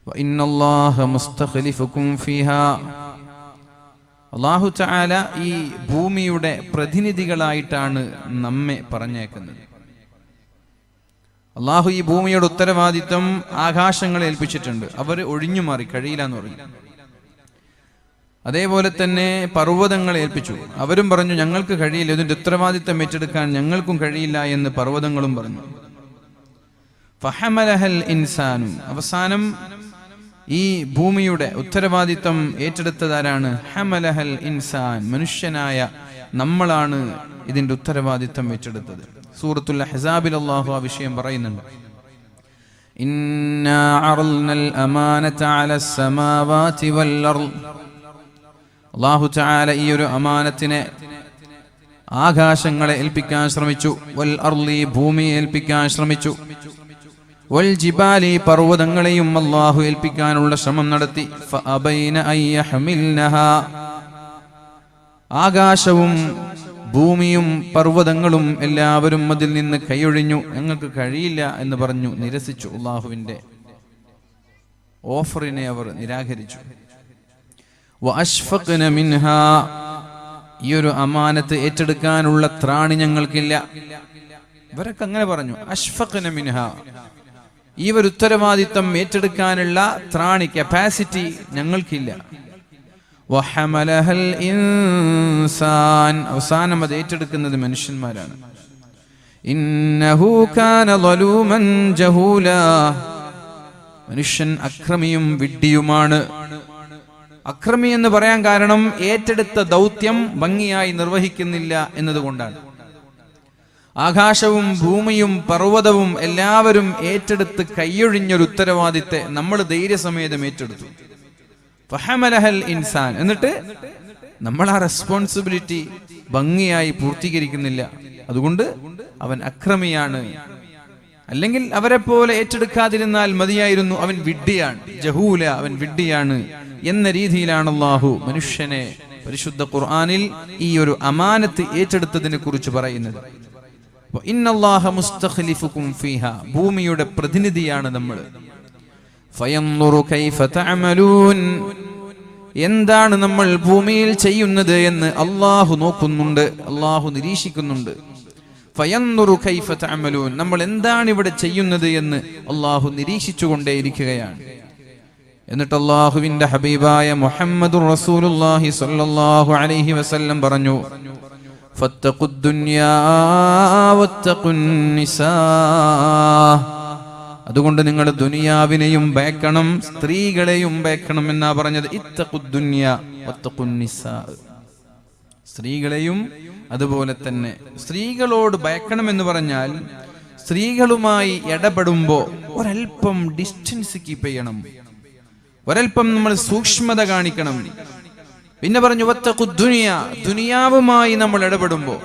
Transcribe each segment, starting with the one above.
വഇന്നല്ലാഹ മുസ്തഖ്ലിഫുകും ഫീഹാ. അല്ലാഹു തആല ഈ ഭൂമിയുടെ പ്രതിനിധികളായിട്ടാണ് നമ്മെ പറഞ്ഞേക്കുന്നത്. അല്ലാഹു ഈ ഭൂമിയുടെ ഉത്തരവാദിത്വം ആകാശങ്ങളെ ഏൽപ്പിച്ചിട്ടുണ്ട്. അവർ ഒഴിഞ്ഞു മാറി, കഴിയില്ല എന്ന് പറഞ്ഞു. അതേപോലെ തന്നെ പർവ്വതങ്ങളെ ഏൽപ്പിച്ചു. അവരും പറഞ്ഞു ഞങ്ങൾക്ക് കഴിയില്ല, ഇതിന്റെ ഉത്തരവാദിത്വം ഏറ്റെടുക്കാൻ ഞങ്ങൾക്കും കഴിയില്ല എന്ന് പർവ്വതങ്ങളും പറഞ്ഞു. ഫഹമലഹൽ ഇൻസാനു, അവസാനം ഈ ഭൂമിയുടെ ഉത്തരവാദിത്വം ഏറ്റെടുത്തതാരാണ്? ഹമലഹൽ ഇൻസാൻ, മനുഷ്യനായ നമ്മളാണ് ഇതിന്റെ ഉത്തരവാദിത്വം ഏറ്റെടുത്തത്. സൂറത്തുൽ അഹ്സാബിൽ അല്ലാഹു ആ വിഷയം പറയുന്നുണ്ട്. ഇന്നാ അറൽനൽ അമാനത അലസ് സമാവാതി വൽ അർള്. അല്ലാഹു തആല ഈ ഒരു അമാനത്തിനെ ആകാശങ്ങളെ ഏൽപ്പിക്കാൻ ശ്രമിച്ചു. വൽ അർളി, ഭൂമിയെ ഏൽപ്പിക്കാൻ ശ്രമിച്ചു. വൽ ജിബാലി, പർവ്വതങ്ങളെയും അല്ലാഹു ഏൽപ്പിക്കാനുള്ള ശ്രമം നടത്തി. ഫഅബൈന അയ്യഹ്മിൽനഹാ, ആകാശവും ഭൂമിയും പർവ്വതങ്ങളും എല്ലാവരും അതിൽ നിന്ന് കൈയൊഴിഞ്ഞു. ഞങ്ങൾക്ക് കഴിയില്ല എന്ന് പറഞ്ഞു, നിരസിച്ചു. അല്ലാഹുവിന്റെ ഓഫറിനെ അവർ നിരാകരിച്ചു. വഅശ്ഫഖ്ന മിൻഹാ, ഈ ഒരു അമാനത്ത് ഏറ്റെടുക്കാനുള്ള ത്രാണി ഞങ്ങൾക്കില്ല. ഇവരൊക്കെ അങ്ങനെ പറഞ്ഞു. അശ്ഫഖ്ന മിൻഹാ, ഈ ഒരു ഉത്തരവാദിത്വം ഏറ്റെടുക്കാനുള്ള ത്രാണി, കപ്പാസിറ്റി ഞങ്ങൾക്കില്ല. വഹമലഹൽ ഇൻസാൻ, അവസാനം അത് ഏറ്റെടുക്കുന്നത് മനുഷ്യന്മാരാണ്. ഇന്നഹു കാന ളലൂമൻ ജഹൂലാ, മനുഷ്യൻ അക്രമിയും വിഡ്ഢിയുമാണ്. അക്രമി എന്ന് പറയാൻ കാരണം ഏറ്റെടുത്ത ദൗത്യം ഭംഗിയായി നിർവഹിക്കുന്നില്ല എന്നതുകൊണ്ടാണ്. ആകാശവും ഭൂമിയും പർവ്വതവും എല്ലാവരും ഏറ്റെടുത്ത് കൈയൊഴിഞ്ഞൊരു ഉത്തരവാദിത്തെ നമ്മൾ ധൈര്യസമേതം ഏറ്റെടുത്തു. ഫഹമലഹൽ ഇൻസാൻ, എന്നിട്ട് നമ്മൾ ആ റെസ്പോൺസിബിലിറ്റി ഭംഗിയായി പൂർത്തീകരിക്കുന്നില്ല. അതുകൊണ്ട് അവൻ അക്രമിയാണ്. അല്ലെങ്കിൽ അവരെ പോലെ ഏറ്റെടുക്കാതിരുന്നാൽ മതിയായിരുന്നു, അവൻ വിഡ്ഢിയാണ്, ജഹൂല, അവൻ വിഡ്ഢിയാണ് എന്ന രീതിയിലാണ് അല്ലാഹു മനുഷ്യനെ പരിശുദ്ധ ഖുർആനിൽ ഈ ഒരു അമാനത്ത് ഏറ്റെടുത്തതിനെ കുറിച്ച് പറയുന്നത്. ഇന്നല്ലാഹ മുസ്തഖ്ലിഫുകും ഫീഹാ, ഭൂമിയുടെ പ്രതിനിധിയാണ് നമ്മൾ. ഫയൻദുറു കൈഫ തഅമലൂൻ, എന്താണ് നമ്മൾ ഭൂമിയിൽ ചെയ്യുന്നത് എന്ന് അല്ലാഹു നോക്കുന്നുണ്ട്, അല്ലാഹു നിരീക്ഷിക്കുന്നുണ്ട്. ഫയൻദുറു കൈഫ തഅമലൂൻ, നമ്മൾ എന്താണ് ഇവിടെ ചെയ്യുന്നത് എന്ന് അല്ലാഹു നിരീക്ഷിച്ചുകൊണ്ടേയിരിക്കുകയാണ്. എന്നിട്ട് അല്ലാഹുവിന്റെ ഹബീബായ മുഹമ്മദുർ റസൂലുള്ളാഹി സ്വല്ലല്ലാഹു അലൈഹി വസല്ലം പറഞ്ഞു, ഫത്തഖുദ് ദുനിയാ വത്തഖുൻ നിസാ, അതുകൊണ്ട് നിങ്ങൾ ദുനിയാവിനെയും ഭയക്കണം, സ്ത്രീകളെയും ഭയക്കണം എന്നാ പറഞ്ഞത്. ഇത്തഖുദ് ദുനിയാ വത്തഖുൻ നിസാ, സ്ത്രീകളെയും അതുപോലെ തന്നെ സ്ത്രീകളോട് ഭയക്കണം എന്ന് പറഞ്ഞാൽ സ്ത്രീകളുമായി ഇടപെടുമ്പോൾ ഒരൽപ്പം ഡിസ്റ്റൻസ് കീപ്പ് ചെയ്യണം, ഒരൽപ്പം നമ്മൾ സൂക്ഷ്മത കാണിക്കണം. പിന്നെ പറഞ്ഞു വത്തഖുദ് ദുനിയാ, ദുനിയാവുമായി നമ്മൾ ഇടപെടുമ്പോൾ,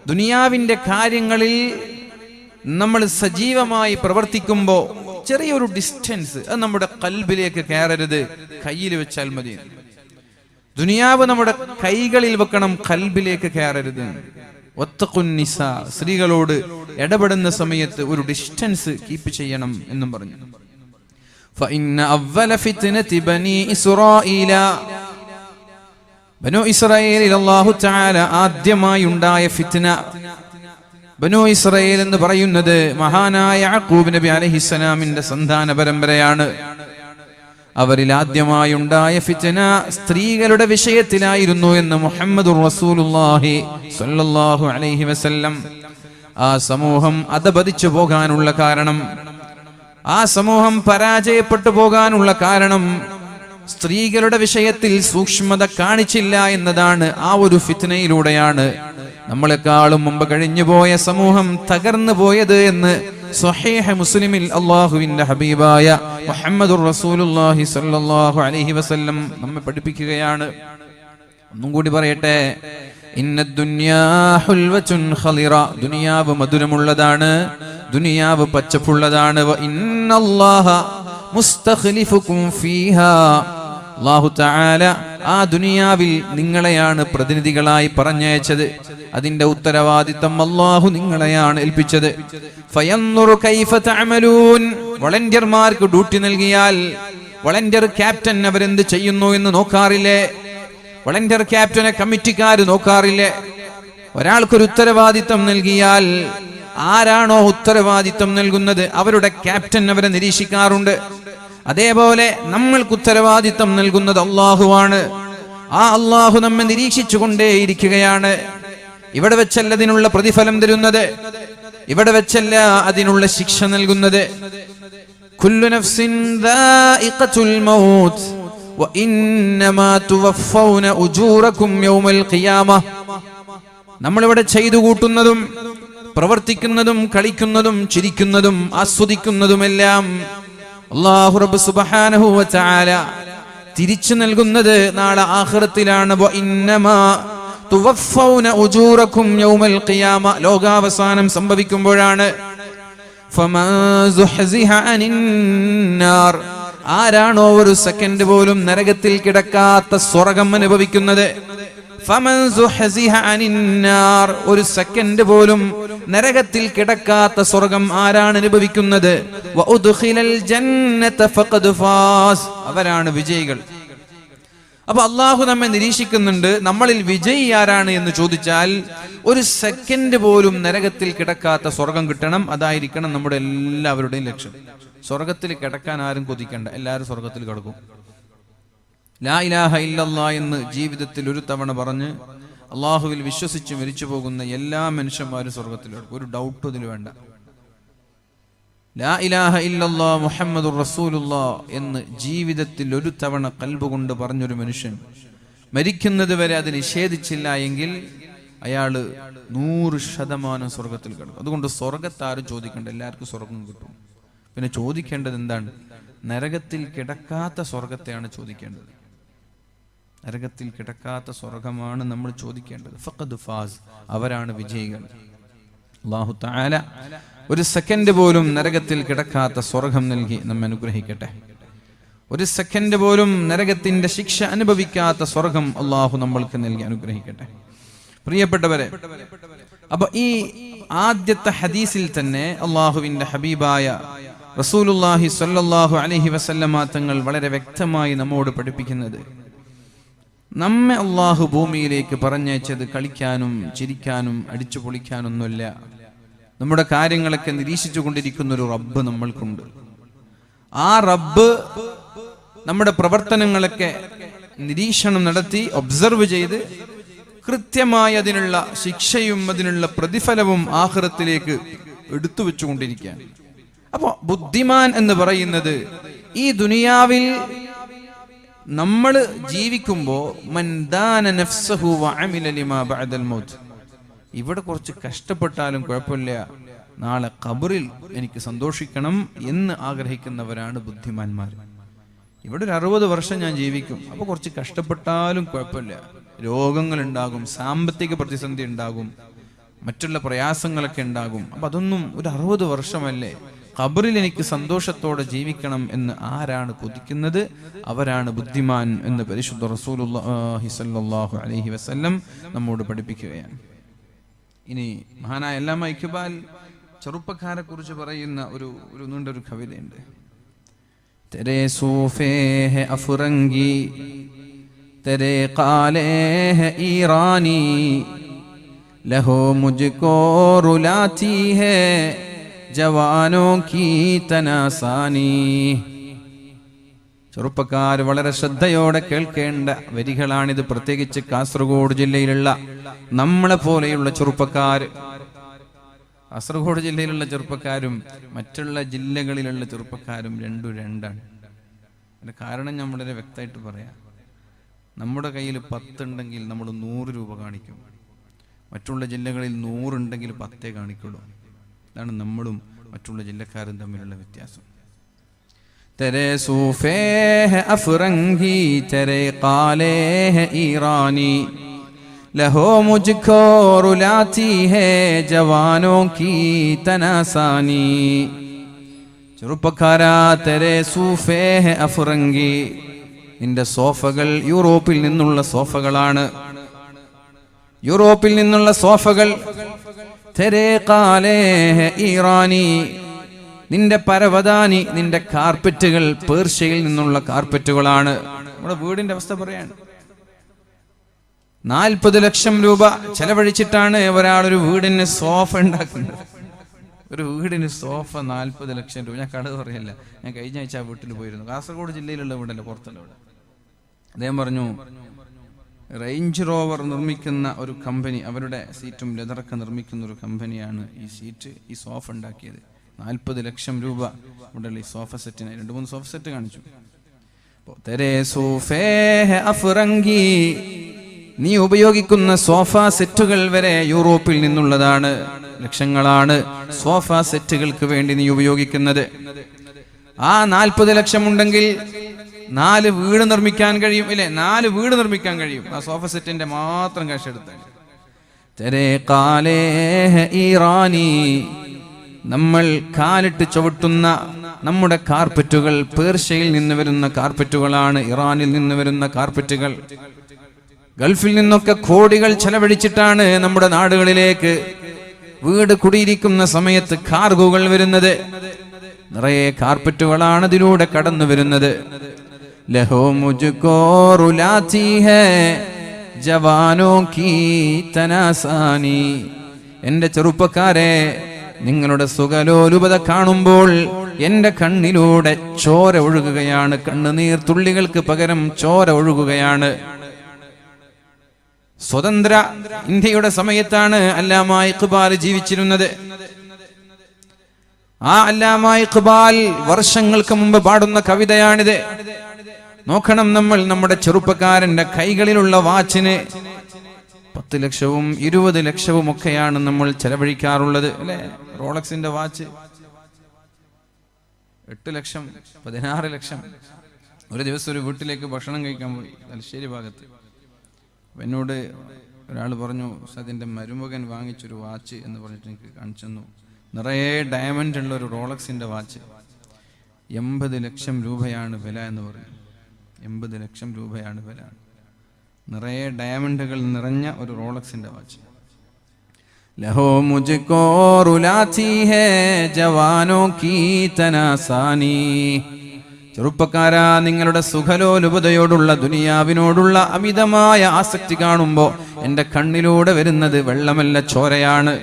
ദുനിയാവിന്റെ കാര്യങ്ങളിൽ നമ്മൾ സജീവമായി പ്രവർത്തിക്കുമ്പോൾ ചെറിയൊരു ഡിസ്റ്റൻസ്, അത് നമ്മുടെ ഖൽബിലേക്ക് കയറരുത്, കയ്യിൽ വെച്ചാൽ മതി. ദുനിയാവ് നമ്മുടെ കൈകളിൽ വെക്കണം, ഖൽബിലേക്ക് കയറരുത്. വത്തഖുൻ നിസാ, സ്ത്രീകളോട് ഇടപെടുന്ന സമയത്ത് ഒരു ഡിസ്റ്റൻസ് കീപ്പ് ചെയ്യണം എന്നും പറഞ്ഞു. ഫഇന്ന അവ്വല ഫിത്നതി ബനി ഇസ്രായീല, ബനു ഇസ്രായേലിൽ അല്ലാഹു തആല ആദ്യമായി ഉണ്ടായ ഫിത്ന. ബനു ഇസ്രായേൽ എന്ന് പറയുന്നത് മഹാനായ യാക്കൂബ് നബി അലൈഹിസ്സലാമിന്റെ സന്താന പരമ്പരയാണ്. അവരിൽ ആദ്യമായി ഉണ്ടായ ഫിത്ന സ്ത്രീകളുടെ വിഷയത്തിലായിരുന്നു എന്ന് മുഹമ്മദുർ റസൂലുള്ളാഹി സ്വല്ലല്ലാഹു അലൈഹി വസല്ലം. ആ സമൂഹം അധപതിച്ചു പോകാനുള്ള കാരണം, ആ സമൂഹം പരാജയപ്പെട്ടു പോകാനുള്ള കാരണം സ്ത്രീകളുടെ വിഷയത്തിൽ സൂക്ഷ്മത കാണിച്ചില്ല എന്നതാണ്. ആ ഒരു ഫിത്നയിലൂടെയാണ് നമ്മളെക്കാളും മുമ്പ് കഴിഞ്ഞുപോയ സമൂഹം തകർന്നു പോയത് എന്ന് സ്വഹീഹ് മുസ്ലിമിൽ അല്ലാഹുവിന്റെ ഹബീബായ മുഹമ്മദുർ റസൂലുള്ളാഹി സ്വല്ലല്ലാഹു അലൈഹി വസല്ലം നമ്മെ പഠിപ്പിക്കുകയാണ്. ഒന്നും കൂടി പറയട്ടെ, ഇന്നദ് ദുനിയാ ഹുൽവത്തുൻ ഖളിറ, ദുനിയാവ് മധുരമുള്ളതാണ്, ദുനിയാവ് പച്ചപ്പുള്ളതാണ്. വ ഇന്നല്ലാഹ മുസ്തഖ്ലിഫുകും ഫീഹാ, അല്ലാഹു തആല ആ ദുനിയാവിൽ നിങ്ങളെയാണ് പ്രതിനിധികളായി പറഞ്ഞയച്ചത്. അതിന്റെ ഉത്തരവാദിത്തം അല്ലാഹു നിങ്ങളെയാണ് ഏൽപ്പിച്ചത്. ഫയൻദുറു കൈഫ തഅമലൂൻ, വളണ്ടിയർമാർക്ക് ഡ്യൂട്ടി നൽകിയാൽ വളണ്ടിയർ ക്യാപ്റ്റൻ അവരെന്ത് ചെയ്യുന്നു എന്ന് നോക്കാറില്ലേ? വളണ്ടിയർ ക്യാപ്റ്റനെ കമ്മിറ്റിക്കാര് നോക്കാറില്ലേ? ഒരാൾക്കൊരു ഉത്തരവാദിത്തം നൽകിയാൽ ആരാണോ ഉത്തരവാദിത്തം നൽകുന്നത് അവരുടെ ക്യാപ്റ്റൻ അവരെ നിരീക്ഷിക്കാറുണ്ട്. അതേപോലെ നമ്മൾക്ക് ഉത്തരവാദിത്തം നൽകുന്നത് അള്ളാഹുവാണ്. ആ അള്ളാഹു നമ്മെ നിരീക്ഷിച്ചു കൊണ്ടേയിരിക്കുകയാണ്. ഇവിടെ വെച്ചല്ല അതിനുള്ള പ്രതിഫലം തരുന്നത്, ഇവിടെ വെച്ചല്ല അതിനുള്ള ശിക്ഷ നൽകുന്നത്. കുല്ലു നഫ്സിൻ ദാഇഖത്തുൽ മൗത്ത് വഇന്നമാ തുവഫൗന ഉജൂറകും യൗമൽ ഖിയാമഹ്. നമ്മളിവിടെ ചെയ്തു കൂട്ടുന്നതും പ്രവർത്തിക്കുന്നതും കളിക്കുന്നതും ചിരിക്കുന്നതും ആസ്വദിക്കുന്നതുമെല്ലാം അല്ലാഹു റബ്ബ് സുബ്ഹാനഹു വ തആല തിരിച്ചു നൽകുന്നത് നാളെ ആഖിറത്തിലാണ്. വഇന്നമാ തുവഫൗന ഉജൂറകും യൗമൽ ഖിയാമ, ലോകാവസാനം സംഭവിക്കുമ്പോഴാണ്. ഫമൻ സുഹ്സിഹ അനിൻ നാർ, ആരാണോ ഒരു സെക്കൻഡ് പോലും നരകത്തിൽ കിടക്കാത്ത സ്വർഗ്ഗം അനുഭവിക്കുന്നത്. ഫമൻ സുഹ്സിഹ അനിൻ നാർ, ഒരു സെക്കൻഡ് പോലും നരകത്തിൽ കിടക്കാത്ത സ്വർഗ്ഗം ആരാണ് അനുഭവിക്കുന്നത്? വഉദ്ഖിലൽ ജന്നത ഫഖദ് ഫാസ്, അവരാണ് വിജയികൾ. അപ്പൊ അള്ളാഹു നമ്മെ നിരീക്ഷിക്കുന്നുണ്ട്. നമ്മളിൽ വിജയി ആരാണ് എന്ന് ചോദിച്ചാൽ ഒരു സെക്കൻഡ് പോലും നരകത്തിൽ കിടക്കാത്ത സ്വർഗം കിട്ടണം. അതായിരിക്കണം നമ്മുടെ എല്ലാവരുടെയും ലക്ഷ്യം. സ്വർഗത്തിൽ കിടക്കാൻ ആരും കൊതിക്കണ്ട, എല്ലാവരും സ്വർഗത്തിൽ കിടക്കും. ലാ ഇലാഹ ഇല്ലല്ലാഹ് എന്ന് ജീവിതത്തിൽ ഒരു തവണ പറഞ്ഞ് അള്ളാഹുവിൽ വിശ്വസിച്ച് മരിച്ചു പോകുന്ന എല്ലാ മനുഷ്യന്മാരും സ്വർഗത്തിൽ കിടക്കും. ഒരു ഡൗട്ട് ഇതിൽ വേണ്ട. ലാ ഇലാഹ ഇല്ലല്ലാഹ് മുഹമ്മദുർ റസൂലുള്ളാഹ് എന്ന് ജീവിതത്തിൽ ഒരു തവണ ഖൽബ് കൊണ്ട് പറഞ്ഞൊരു മനുഷ്യൻ മരിക്കുന്നത് വരെ അത് നിഷേധിച്ചില്ല എങ്കിൽ അയാള് 100% സ്വർഗത്തിൽ കിടക്കും. അതുകൊണ്ട് സ്വർഗത്താരും ചോദിക്കേണ്ട, എല്ലാവർക്കും സ്വർഗം കിട്ടും. പിന്നെ ചോദിക്കേണ്ടത് എന്താണ്? നരകത്തിൽ കിടക്കാത്ത സ്വർഗത്തെയാണ് ചോദിക്കേണ്ടത്. നരകത്തിൽ കിടക്കാത്ത സ്വർഗമാണ് നമ്മൾ ചോദിക്കേണ്ടത്. ഫഖദ് ഫാസ്, അവരാണ് വിജയികൾ. അല്ലാഹു തആല ഒരു സെക്കൻഡ് പോലും നരകത്തിൽ കിടക്കാത്ത സ്വർഗം നൽകി നമ്മെ അനുഗ്രഹിക്കട്ടെ. ഒരു സെക്കൻഡ് പോലും നരകത്തിന്റെ ശിക്ഷ അനുഭവിക്കാത്ത സ്വർഗം അള്ളാഹു നമ്മൾക്ക് നൽകി അനുഗ്രഹിക്കട്ടെ. പ്രിയപ്പെട്ടവരെ, അപ്പൊ ഈ ആദ്യത്തെ ഹദീസിൽ തന്നെ അള്ളാഹുവിന്റെ ഹബീബായ റസൂലുള്ളാഹി സ്വല്ലല്ലാഹു അലൈഹി വസല്ലമ തങ്ങൾ വളരെ വ്യക്തമായി നമ്മോട് പഠിപ്പിക്കുന്നത്, നമ്മെ അള്ളാഹു ഭൂമിയിലേക്ക് പറഞ്ഞയച്ചത് കളിക്കാനും ചിരിക്കാനും അടിച്ചു പൊളിക്കാനൊന്നുമല്ല. നമ്മുടെ കാര്യങ്ങളൊക്കെ നിരീക്ഷിച്ചു കൊണ്ടിരിക്കുന്ന ഒരു റബ്ബ് നമ്മൾക്കുണ്ട്. ആ റബ്ബ് നമ്മുടെ പ്രവർത്തനങ്ങളൊക്കെ നിരീക്ഷണം നടത്തി ഒബ്സർവ് ചെയ്ത് കൃത്യമായി അതിനുള്ള ശിക്ഷയും അതിനുള്ള പ്രതിഫലവും ആഖിറത്തിലേക്ക് എടുത്തു വെച്ചുകൊണ്ടിരിക്കുകയാണ്. അപ്പൊ ബുദ്ധിമാൻ എന്ന് പറയുന്നത് ഈ ദുനിയാവിൽ നമ്മൾ ജീവിക്കുമ്പോ മൻ ദാന നഫ്സഹു വഅമില ലിമാ ബഅദൽ മൗത്ത്, ഇവിടെ കുറച്ച് കഷ്ടപ്പെട്ടാലും കുഴപ്പമില്ല, നാളെ ഖബറിൽ എനിക്ക് സന്തോഷിക്കണം എന്ന് ആഗ്രഹിക്കുന്നവരാണ് ബുദ്ധിമാന്മാർ. ഇവിടെ ഒരു 60 വർഷം ഞാൻ ജീവിക്കും, അപ്പൊ കുറച്ച് കഷ്ടപ്പെട്ടാലും കുഴപ്പമില്ല. രോഗങ്ങൾ ഉണ്ടാകും, സാമ്പത്തിക പ്രതിസന്ധി ഉണ്ടാകും, മറ്റുള്ള പ്രയാസങ്ങളൊക്കെ ഉണ്ടാകും. അപ്പൊ അതൊന്നും ഒരു 60 വർഷമല്ലേ, ഖബറിൽ എനിക്ക് സന്തോഷത്തോടെ ജീവിക്കണം എന്ന് ആരാണ് കൊതിക്കുന്നത് അവരാണ് ബുദ്ധിമാൻ എന്ന് പരിശുദ്ധ റസൂലുള്ളാഹി സ്വല്ലല്ലാഹു അലൈഹി വസല്ലം നമ്മോട് പഠിപ്പിക്കുകയാണ്. ഇനി മഹാനായ അല്ലാമ ഇഖ്ബാൽ ചെറുപ്പക്കാരെ കുറിച്ച് പറയുന്ന ഒരു നീണ്ടൊരു കവിതയുണ്ട്. തെരേ സൂഫേ ഹെ അഫ്റംഗി തെരേ ഖാലേ ഹെ ഈറാനി ലഹോ മുജ്കോ റുലാത്തി ഹെ ജവാനോ കീ തനാസാനി. ചെറുപ്പക്കാർ വളരെ ശ്രദ്ധയോടെ കേൾക്കേണ്ട വരികളാണിത്. പ്രത്യേകിച്ച് കാസർഗോഡ് ജില്ലയിലുള്ള നമ്മളെ പോലെയുള്ള ചെറുപ്പക്കാർ, കാസർഗോഡ് ജില്ലയിലുള്ള ചെറുപ്പക്കാരും മറ്റുള്ള ജില്ലകളിലുള്ള ചെറുപ്പക്കാരും രണ്ടാണ്. അതിന്റെ കാരണം ഞാൻ വളരെ വ്യക്തമായിട്ട് പറയാം. നമ്മുടെ കയ്യിൽ 10 ഉണ്ടെങ്കിൽ നമ്മൾ 100 രൂപ കാണിക്കും. മറ്റുള്ള ജില്ലകളിൽ 100 ഉണ്ടെങ്കിൽ 10 കാണിക്കുള്ളൂ. ഇതാണ് നമ്മളും മറ്റുള്ള ജില്ലക്കാരും തമ്മിലുള്ള വ്യത്യാസം. തെരേ സൂഫേ ഹെ അഫ്റംഗി തെരേ ഖാലേ ഹെ ഈറാനി ലഹോ മുജ്കോ റുലാത്തി ഹെ ജവാനോ കീ തനാസാനി. ചെറുപ്പക്കാരാ, തെരേ സൂഫേ ഹെ അഫ്റംഗി, നിന്റെ സോഫകൾ യൂറോപ്പിൽ നിന്നുള്ള സോഫകളാണ്. യൂറോപ്പിൽ നിന്നുള്ള സോഫകൾ. തെരേ ഖാലേ ഹെ ഈറാനി, നിന്റെ പരവതാനി, നിന്റെ കാർപ്പറ്റുകൾ പേർഷ്യയിൽ നിന്നുള്ള കാർപ്പറ്റുകളാണ്. നമ്മുടെ വീടിന്റെ അവസ്ഥ പറയാണ്. 40 ലക്ഷം രൂപ ചെലവഴിച്ചിട്ടാണ് ഒരാളൊരു വീടിന് സോഫ ഉണ്ടാക്കുന്നത്. ഒരു വീടിന് സോഫ 40 ലക്ഷം രൂപ. ഞാൻ കട പറയല്ല, ഞാൻ കഴിഞ്ഞ ആഴ്ച ആ വീട്ടിൽ പോയിരുന്നു. കാസർഗോഡ് ജില്ലയിലുള്ള വീടല്ല, പുറത്തുള്ള വീട്. അദ്ദേഹം പറഞ്ഞു, റേഞ്ച് റോവർ നിർമ്മിക്കുന്ന ഒരു കമ്പനി, അവരുടെ സീറ്റും ലെതറൊക്കെ നിർമ്മിക്കുന്ന ഒരു കമ്പനിയാണ് ഈ സീറ്റ്, ഈ സോഫ ഉണ്ടാക്കിയത്. 40 ലക്ഷം രൂപ ഇവിടെയുള്ള ഈ സോഫ സെറ്റിന്. 2-3 സോഫ സെറ്റ് കാണിച്ചു. നീ ഉപയോഗിക്കുന്ന സോഫ സെറ്റുകൾ വരെ യൂറോപ്പിൽ നിന്നുള്ളതാണ്. ലക്ഷങ്ങളാണ് സോഫ സെറ്റുകൾക്ക് വേണ്ടി നീ ഉപയോഗിക്കുന്നത്. ആ 40 ലക്ഷം ഉണ്ടെങ്കിൽ 4 വീട് നിർമ്മിക്കാൻ കഴിയും, ഇല്ലേ? 4 വീട് നിർമ്മിക്കാൻ കഴിയും ആ സോഫ സെറ്റിന്റെ മാത്രം കാശ് എടുത്താൽ. നമ്മൾ കാലിട്ട് ചവിട്ടുന്ന നമ്മുടെ കാർപ്പറ്റുകൾ പേർഷ്യയിൽ നിന്ന് വരുന്ന കാർപ്പറ്റുകളാണ്, ഇറാനിൽ നിന്ന് വരുന്ന കാർപ്പറ്റുകൾ. ഗൾഫിൽ നിന്നൊക്കെ കോടികൾ ചെലവഴിച്ചിട്ടാണ് നമ്മുടെ നാടുകളിലേക്ക് വീട് കുടിയിരിക്കുന്ന സമയത്ത് കാർഗോകൾ വരുന്നത്. നിറയെ കാർപ്പറ്റുകളാണ് അതിലൂടെ കടന്നു വരുന്നത്. ലഹോ മുജ്കോ റുലാത്തി ഹൈ ജവാനോ കീ തനാസാനി. എന്റെ ചെറുപ്പക്കാരെ, നിങ്ങളുടെ സുഖലോലുപത കാണുമ്പോൾ എന്റെ കണ്ണിലൂടെ ചോര ഒഴുകുകയാണ്. കണ്ണുനീർ തുള്ളികൾക്ക് പകരം ചോര ഒഴുകുകയാണ്. സ്വതന്ത്ര ഇന്ത്യയുടെ സമയത്താണ് അല്ലാമ ഇഖ്ബാൽ ജീവിച്ചിരുന്നത്. ആ അല്ലാമ ഇഖ്ബാൽ വർഷങ്ങൾക്ക് മുമ്പ് പാടുന്ന കവിതയാണിത്. നോക്കണം, നമ്മൾ നമ്മുടെ ചെറുപ്പക്കാരന്റെ കൈകളിലുള്ള വാച്ചിന് 10 ലക്ഷവും 20 ലക്ഷവും ഒക്കെയാണ് നമ്മൾ ചെലവഴിക്കാറുള്ളത്, അല്ലെ? റോളക്സിന്റെ വാച്ച് 8 ലക്ഷം 16 ലക്ഷം. ഒരു ദിവസം ഒരു വീട്ടിലേക്ക് ഭക്ഷണം കഴിക്കാൻ പോയി, തലശ്ശേരി ഭാഗത്ത്. എന്നോട് ഒരാൾ പറഞ്ഞു, അതിൻ്റെ മരുമകൻ വാങ്ങിച്ചൊരു വാച്ച് എന്ന് പറഞ്ഞിട്ട് എനിക്ക് കാണിച്ചു തന്നു. നിറയെ ഡയമണ്ട് ഉള്ള ഒരു റോളക്സിന്റെ വാച്ച്. 80 ലക്ഷം രൂപയാണ് വില എന്ന് പറഞ്ഞു. 80 ലക്ഷം രൂപയാണ് വില. നിറയെ ഡയമണ്ടുകൾ നിറഞ്ഞ ഒരു റോളക്സിന്റെ വാച്ച്. ലഹോ മുജ്കോ റുലാത്തി ഹൈ ജവാനോ കീ തനാസാനി. ചെറുപ്പക്കാരാ, നിങ്ങളുടെ സുഖലോലുപതയോടുള്ള ദുനിയാവിനോടുള്ള അമിതമായ ആസക്തി കാണുമ്പോ എന്റെ കണ്ണിലൂടെ വരുന്നത് വെള്ളമല്ല, ചോരയാണ്.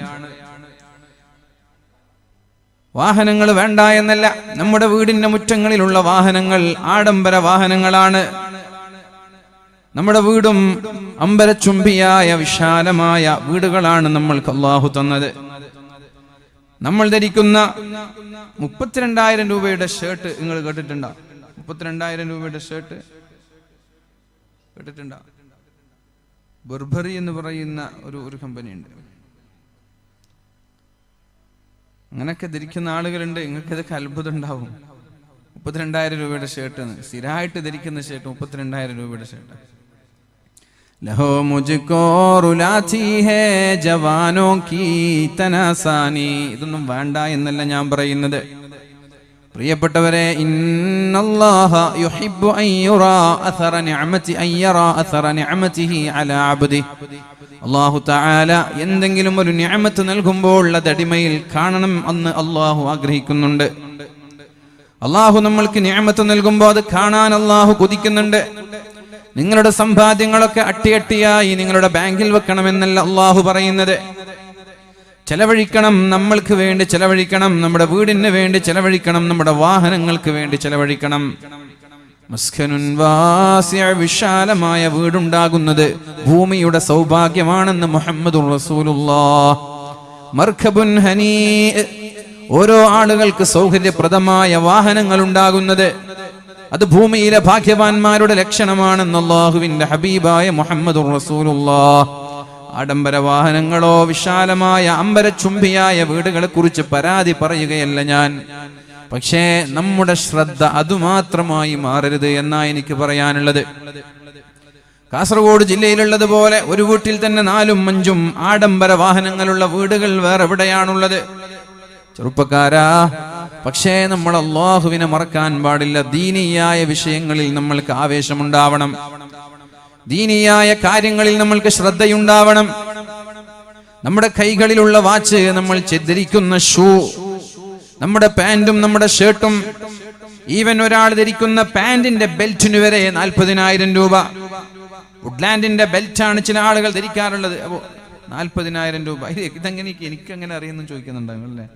വാഹനങ്ങൾ വേണ്ട എന്നല്ല, നമ്മുടെ വീടിന്റെ മുറ്റങ്ങളിലുള്ള വാഹനങ്ങൾ ആഡംബര വാഹനങ്ങളാണ്. നമ്മുടെ വീടും അമ്പരച്ചുംബിയായ വിശാലമായ വീടുകളാണ് നമ്മൾക്ക് അല്ലാഹു തന്നത്. നമ്മൾ ധരിക്കുന്ന 32,000 രൂപയുടെ ഷർട്ട് നിങ്ങൾ കേട്ടിട്ടുണ്ടോ? 32,000 രൂപയുടെ ഷർട്ട് കേട്ടിട്ടുണ്ടോ? ബർബറി എന്ന് പറയുന്ന ഒരു കമ്പനി ഉണ്ട്. അങ്ങനെയൊക്കെ ധരിക്കുന്ന ആളുകളുണ്ട്. നിങ്ങൾക്ക് ഇതൊക്കെ അത്ഭുതം ഉണ്ടാവും. 32,000 രൂപയുടെ ഷർട്ട്, സ്ഥിരമായിട്ട് ധരിക്കുന്ന ഷർട്ട് 32,000 രൂപയുടെ ഷർട്ട്. ലഹോ മുജ്കോ റുലാത്തി ഹൈ ജവാനോ കീ തനാസാനി. ഇതൊന്നും വേണ്ട എന്നല്ല ഞാൻ പറയുന്നത്. പ്രിയപ്പെട്ടവരെ, ഇന്നല്ലാഹ യുഹിബ്ബു അൻ യുറാ അഥറ നിഅമതി അൻ യറാ അഥറ നിഅമതിഹി അലാ അബ്ദി. അല്ലാഹു തആല എന്തെങ്കിലും ഒരു നിഅമത്ത് നൽകുമ്പോൾ അത് അടിമയിൽ കാണണം എന്ന് അല്ലാഹു ആഗ്രഹിക്കുന്നുണ്ട്. അല്ലാഹു നമ്മൾക്ക് നിഅമത്ത് നൽകുമ്പോൾ അത് കാണാൻ അല്ലാഹു കൊതിക്കുന്നുണ്ട്. നിങ്ങളുടെ സമ്പാദ്യങ്ങളൊക്കെ അട്ടിയട്ടിയായി നിങ്ങളുടെ ബാങ്കിൽ വെക്കണമെന്നല്ല അല്ലാഹു പറയുന്നത്. ചെലവഴിക്കണം, നമ്മൾക്ക് വേണ്ടി ചെലവഴിക്കണം, നമ്മുടെ വീടിന് വേണ്ടി ചെലവഴിക്കണം, നമ്മുടെ വാഹനങ്ങൾക്ക് വേണ്ടി ചെലവഴിക്കണം. മസ്കനുൻ വാസിഅ, വിശാലമായ വീടുണ്ടാകുന്നത് ഭൂമിയുടെ സൗഭാഗ്യമാണെന്ന് മുഹമ്മദുർ റസൂലുള്ളാഹ്. മർഖബുൻ ഹനീ, ഓരോ ആളുകൾക്ക് സൗകര്യപ്രദമായ വാഹനങ്ങൾ ഉണ്ടാകുന്നത് അത് ഭൂമിയിലെ ഭാഗ്യവാന്മാരുടെ ലക്ഷണമാണെന്ന് അല്ലാഹുവിന്റെ ഹബീബായ മുഹമ്മദുർ റസൂലുള്ളാഹ്. ആഡംബര വാഹനങ്ങളോ വിശാലമായ അമ്പരച്ചുംബിയായ വീടുകളെ കുറിച്ച് പരാതി പറയുകയല്ല ഞാൻ. പക്ഷേ നമ്മുടെ ശ്രദ്ധ അതുമാത്രമായി മാറരുത് എന്നാ എനിക്ക് പറയാനുള്ളത്. കാസർഗോഡ് ജില്ലയിലുള്ളതുപോലെ ഒരു വീട്ടിൽ തന്നെ 4ഉം 5ഉം ആഡംബര വാഹനങ്ങളുള്ള വീടുകൾ വേറെ എവിടെയാണുള്ളത്? ചെറുപ്പക്കാരാ, പക്ഷേ നമ്മൾ അല്ലാഹുവിനെ മറക്കാൻ പാടില്ല. ദീനിയായ വിഷയങ്ങളിൽ നമ്മൾക്ക് ആവേശമുണ്ടാവണം. ദീനിയായ കാര്യങ്ങളിൽ നമ്മൾക്ക് ശ്രദ്ധയുണ്ടാവണം. നമ്മുടെ കൈകളിലുള്ള വാച്ച്, നമ്മൾ ധരിക്കുന്ന ഷൂ, നമ്മുടെ പാന്റും നമ്മുടെ ഷർട്ടും, ഈവൻ ഒരാൾ ധരിക്കുന്ന പാന്റിന്റെ ബെൽറ്റിന് വരെ 40,000 രൂപ. വുഡ്ലാൻഡിന്റെ ബെൽറ്റാണ് ചില ആളുകൾ ധരിക്കാറുള്ളത്. അപ്പോൾ 40,000 രൂപ. ഇതെങ്ങനെ എനിക്കങ്ങനെ അറിയുന്നു ചോദിക്കുന്നുണ്ടാകും അല്ലേ?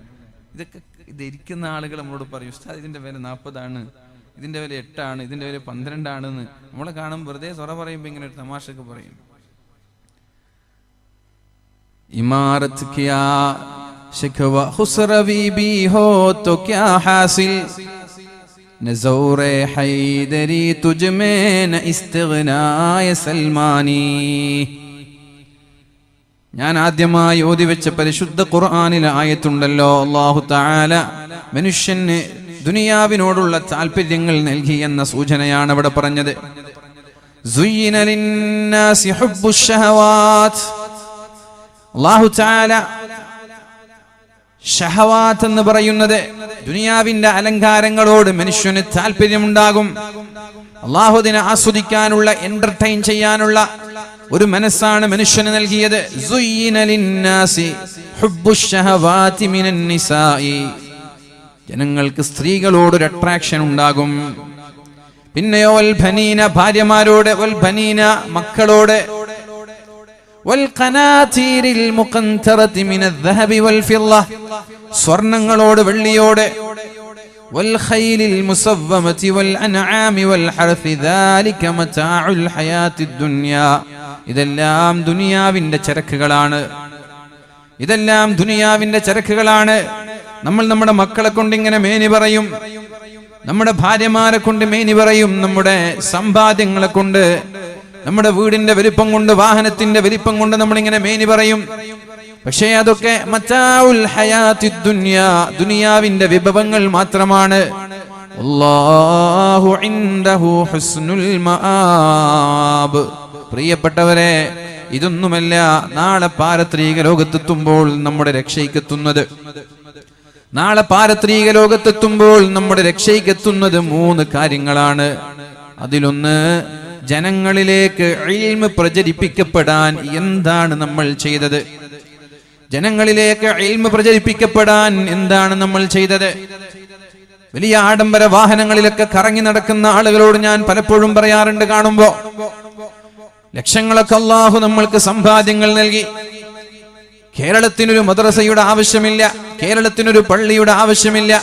ഇതൊക്കെ ധരിക്കുന്ന ആളുകൾ നമ്മളോട് പറയും, ഉസ്താദ് ഇതിന്റെ വില 40 ഇതിന്റെ വില 8, ഇതിന്റെ വില 12 നമ്മളെ കാണുമ്പോൾ വെറുതെ സൊറ പറയുമ്പോൾ ഇങ്ങനെ ഒരു തമാശക്ക് പറയും. ഇമാരത്ത് ക്യാ ശിഖവ ഖുസ്റവി ബി ഹോ തോ ക്യാ ഹാസിൽ നസൗറെ ഹൈദരി തുജ്മേ ന ഇസ്തിഗ്നായ സൽമാനി. ഞാൻ ആദ്യമായി ഓതി വെച്ച പരിശുദ്ധ ഖുർആനിലെ ആയത്തുണ്ടല്ലോ, അല്ലാഹു തആല മനുഷ്യന് ദുനിയാവിനോടുള്ള താല്പര്യങ്ങൾ നൽകി എന്ന സൂചനയാണ് ഇവിടെ പറഞ്ഞത്. സുയ്യിന ലിന്നാസി ഹുബ്ബുശ് ശഹവാത്ത്. അല്ലാഹു തആല ഷഹവാത്ത് എന്ന് പറയുന്നത് ദുനിയാവിന്റെ അലങ്കാരങ്ങളോട് മനുഷ്യന് താല്പര്യമുണ്ടാകും. അല്ലാഹു അതിനെ ആസ്വദിക്കാനുള്ള, എന്റർടൈൻ ചെയ്യാനുള്ള ഒരു മനസ്സാണ് മനുഷ്യന് നൽകിയത്. സുയ്യിന ലിന്നാസി ഹുബ്ബുശ് ശഹവാതി മിനൻ നിസാഇ. ജനങ്ങൾക്ക് സ്ത്രീകളോടൊരു അട്രാക്ഷൻ ഉണ്ടാകും. പിന്നെയോ വൽ ബനീന, ഭാര്യമാരോട്, വൽ ബനീന മക്കളോട്, വൽ ഖനാതീരിൽ മുഖന്തറതി മിനൽ ദഹബി വൽ ഫിദ്ദ, സ്വർണ്ണങ്ങളോട്, വെള്ളിയോട്, വൽ ഖൈലിൽ മുസവ്വമതി വൽ അൻആമി വൽ ഹർസി ദാലിക മതാഉൽ ഹയാത്തിദ് ദുനിയാ. ഇതെല്ലാം ദുനിയാവിന്റെ ചരക്കുകളാണ്. ഇതെല്ലാം ദുനിയാവിന്റെ ചരക്കുകളാണ്. നമ്മൾ നമ്മുടെ മക്കളെ കൊണ്ട് ഇങ്ങനെ മേനി പറയും, നമ്മുടെ ഭാര്യമാരെ കൊണ്ട് മേനി പറയും, നമ്മുടെ സമ്പാദ്യങ്ങളെ കൊണ്ട്, നമ്മുടെ വീടിന്റെ വലിപ്പം കൊണ്ട്, വാഹനത്തിന്റെ വലിപ്പം കൊണ്ട് നമ്മളിങ്ങനെ മേനി പറയും. പക്ഷേ അതൊക്കെ മതാഉൽ ഹയാത്തിദ് ദുനിയാ, ദുനിയാവിന്റെ വിഭവങ്ങൾ മാത്രമാണ്. അല്ലാഹു ഇൻദഹു ഹുസ്നുൽ മആബ്. പ്രിയപ്പെട്ടവരെ, ഇതൊന്നുമല്ല നാളെ പാരത്രിക ലോകത്തെത്തുമ്പോൾ നമ്മുടെ രക്ഷയ്ക്കെത്തുന്നത്. നാളെ പാരത്രിക ലോകത്തെത്തുമ്പോൾ നമ്മുടെ രക്ഷയ്ക്കെത്തുന്നത് 3 കാര്യങ്ങളാണ്. അതിലൊന്ന്, ജനങ്ങളിലേക്ക് ഇൽമ് പ്രചരിപ്പിക്കപ്പെടാൻ എന്താണ് നമ്മൾ ചെയ്തത്? ജനങ്ങളിലേക്ക് ഇൽമ് പ്രചരിപ്പിക്കപ്പെടാൻ എന്താണ് നമ്മൾ ചെയ്തത്? വലിയ ആഡംബര വാഹനങ്ങളിലൊക്കെ കറങ്ങി നടക്കുന്ന ആളുകളോട് ഞാൻ പലപ്പോഴും പറയാറുണ്ട്, കാണുമ്പോ ലക്ഷങ്ങളൊക്കെ അല്ലാഹു നമ്മൾക്ക് സമ്പാദ്യങ്ങൾ നൽകി. കേരളത്തിനൊരു മദ്രസയുടെ ആവശ്യമില്ല, കേരളത്തിനൊരു പള്ളിയുടെ ആവശ്യമില്ല.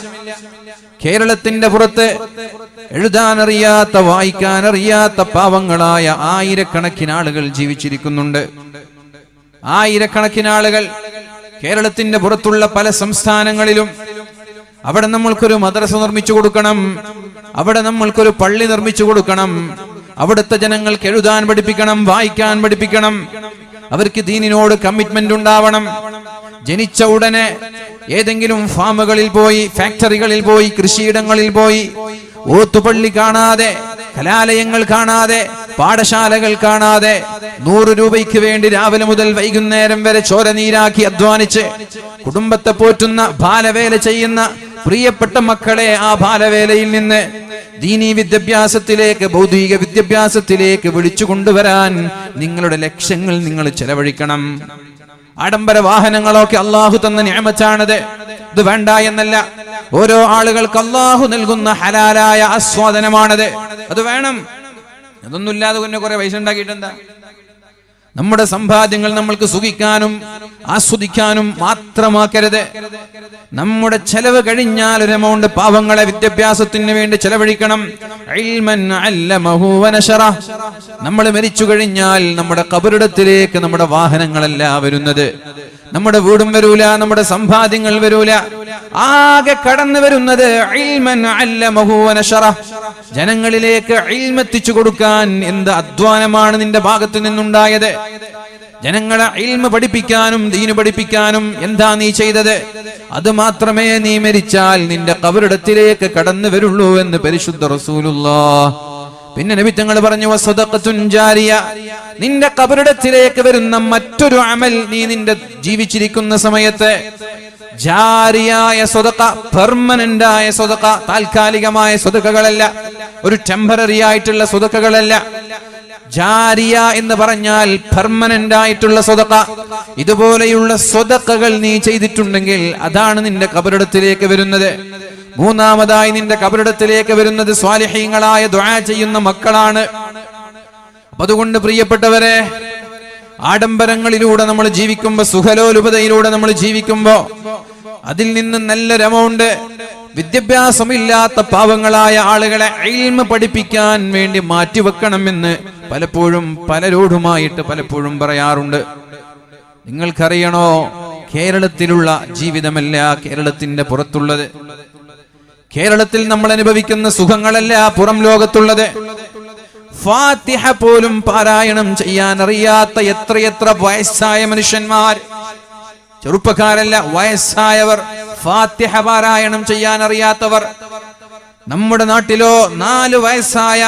കേരളത്തിന്റെ പുറത്ത് എഴുതാനറിയാത്ത, വായിക്കാനറിയാത്ത പാവങ്ങളായ ആയിരക്കണക്കിന് ആളുകൾ ജീവിച്ചിരിക്കുന്നുണ്ട്. ആയിരക്കണക്കിന് ആളുകൾ കേരളത്തിന്റെ പുറത്തുള്ള പല സംസ്ഥാനങ്ങളിലും. അവിടെ നമ്മൾക്കൊരു മദ്രസ നിർമ്മിച്ചു കൊടുക്കണം, അവിടെ നമ്മൾക്കൊരു പള്ളി നിർമ്മിച്ചു കൊടുക്കണം. അവിടുത്തെ ജനങ്ങൾക്ക് എഴുതാൻ പഠിപ്പിക്കണം, വായിക്കാൻ പഠിപ്പിക്കണം. അവർക്ക് ദീനിനോട് കമ്മിറ്റ്മെന്റ് ഉണ്ടാവണം. ജനിച്ച ഉടനെ ഏതെങ്കിലും ഫാമുകളിൽ പോയി, ഫാക്ടറികളിൽ പോയി, കൃഷിയിടങ്ങളിൽ പോയി ഓത്തുപള്ളി കാണാതെ, കലാലയങ്ങൾ കാണാതെ, പാഠശാലകൾ കാണാതെ 100 രൂപയ്ക്ക് വേണ്ടി രാവിലെ മുതൽ വൈകുന്നേരം വരെ ചോരനീരാക്കി അധ്വാനിച്ച് കുടുംബത്തെ പോറ്റുന്ന, ബാലവേല ചെയ്യുന്ന പ്രിയപ്പെട്ട മക്കളെ ആ ബാലവേലയിൽ നിന്ന് ദീനീ വിദ്യാഭ്യാസത്തിലേക്ക്, ഭൗതിക വിദ്യാഭ്യാസത്തിലേക്ക് വിളിച്ചു കൊണ്ടുവരാൻ നിങ്ങളുടെ ലക്ഷ്യങ്ങൾ നിങ്ങൾ ചെലവഴിക്കണം. ആഡംബര വാഹനങ്ങളൊക്കെ അള്ളാഹു തന്ന നിഅമത്താണത്. ഇത് വേണ്ട എന്നല്ല. ഓരോ ആളുകൾക്ക് അള്ളാഹു നൽകുന്ന ഹലാലായ ആസ്വാദനമാണത്. അത് വേണം. അതൊന്നുമില്ലാതെ പിന്നെ കുറെ പൈസ ഉണ്ടാക്കിയിട്ടെന്താ? നമ്മുടെ സമ്പാദ്യങ്ങൾ നമ്മൾക്ക് സുഖിക്കാനും ആസ്വദിക്കാനും മാത്രമാക്കരുത്. നമ്മുടെ ചെലവ് കഴിഞ്ഞാൽ ഒരു എമൗണ്ട് പാവങ്ങളെ വിദ്യാഭ്യാസത്തിന് വേണ്ടി ചെലവഴിക്കണം. നമ്മൾ മരിച്ചു കഴിഞ്ഞാൽ നമ്മുടെ ഖബറിടത്തിലേക്ക് നമ്മുടെ വാഹനങ്ങളല്ല വരുന്നത്, നമ്മുടെ വീടും വരൂല, നമ്മുടെ സമ്പാദ്യങ്ങൾ വരൂല. ആകെ കടന്നു വരുന്നത് ജനങ്ങളിലേക്ക് ഇൽമെത്തിച്ചു കൊടുക്കാൻ എന്ത് അധ്വാനമാണ് നിന്റെ ഭാഗത്ത് നിന്നുണ്ടായത്? ജനങ്ങളെ ഇൽമ പഠിപ്പിക്കാനും ദീന് പഠിപ്പിക്കാനും എന്താ നീ ചെയ്തത്? അത് മാത്രമേ നീ മരിച്ചാൽ നിന്റെ ഖബറിടത്തിലേക്ക് കടന്നു വരുള്ളൂ എന്ന് പരിശുദ്ധ റസൂലുള്ളാഹ് പിന്നെ നബി തങ്ങൾ പറഞ്ഞു വസദഖത്തുൻ ജാരിയ, നിന്റെ ഖബറിടത്തിലേക്ക് വരുന്ന മറ്റൊരു അമൽ നീ നിന്റെ ജീവിച്ചിരിക്കുന്ന സമയത്ത് ജാരിയായ സ്വതക്ക, പെർമനന്റ് ആയ സ്വതക്ക, താൽക്കാലികമായ സ്വതക്കകളല്ല, ഒരു ടെമ്പററി ആയിട്ടുള്ള സ്വതക്കകളല്ല. ജാരിയ എന്ന് പറഞ്ഞാൽ പെർമനന്റ് ആയിട്ടുള്ള സ്വതക്ക. ഇതുപോലെയുള്ള സ്വതക്കകൾ നീ ചെയ്തിട്ടുണ്ടെങ്കിൽ അതാണ് നിന്റെ ഖബറിടത്തിലേക്ക് വരുന്നത്. മൂന്നാമതായി നിന്റെ ഖബറിടത്തിലേക്ക് വരുന്നത് സ്വാലിഹീങ്ങളായ ദുആ ചെയ്യുന്ന മക്കളാണ്. അതുകൊണ്ട് പ്രിയപ്പെട്ടവരെ, ആഡംബരങ്ങളിലൂടെ നമ്മൾ ജീവിക്കുമ്പോ, സുഖലോലുപതയിലൂടെ നമ്മൾ ജീവിക്കുമ്പോ അതിൽ നിന്ന് നല്ലൊരു എമൗണ്ട് വിദ്യാഭ്യാസമില്ലാത്ത പാവങ്ങളായ ആളുകളെ ഇൽമ് പഠിപ്പിക്കാൻ വേണ്ടി മാറ്റിവെക്കണമെന്ന് പലപ്പോഴും പലരോടുമായിട്ട് പലപ്പോഴും പറയാറുണ്ട്. നിങ്ങൾക്കറിയണോ, കേരളത്തിലുള്ള ജീവിതമല്ല കേരളത്തിന്റെ പുറത്തുള്ളത്. കേരളത്തിൽ നമ്മൾ അനുഭവിക്കുന്ന സുഖങ്ങളല്ല പുറം ലോകത്തുള്ളത്. ഫാത്തിഹ പോലും പാരായണം ചെയ്യാൻ അറിയാത്ത എത്രയെത്ര വയസ്സായ മനുഷ്യന്മാർ, ചെറുപ്പക്കാരല്ല വയസ്സായവർ, ഫാത്തിഹ പാരായണം ചെയ്യാൻ അറിയാത്തവർ. നമ്മുടെ നാട്ടിലോ 4 വയസ്സായ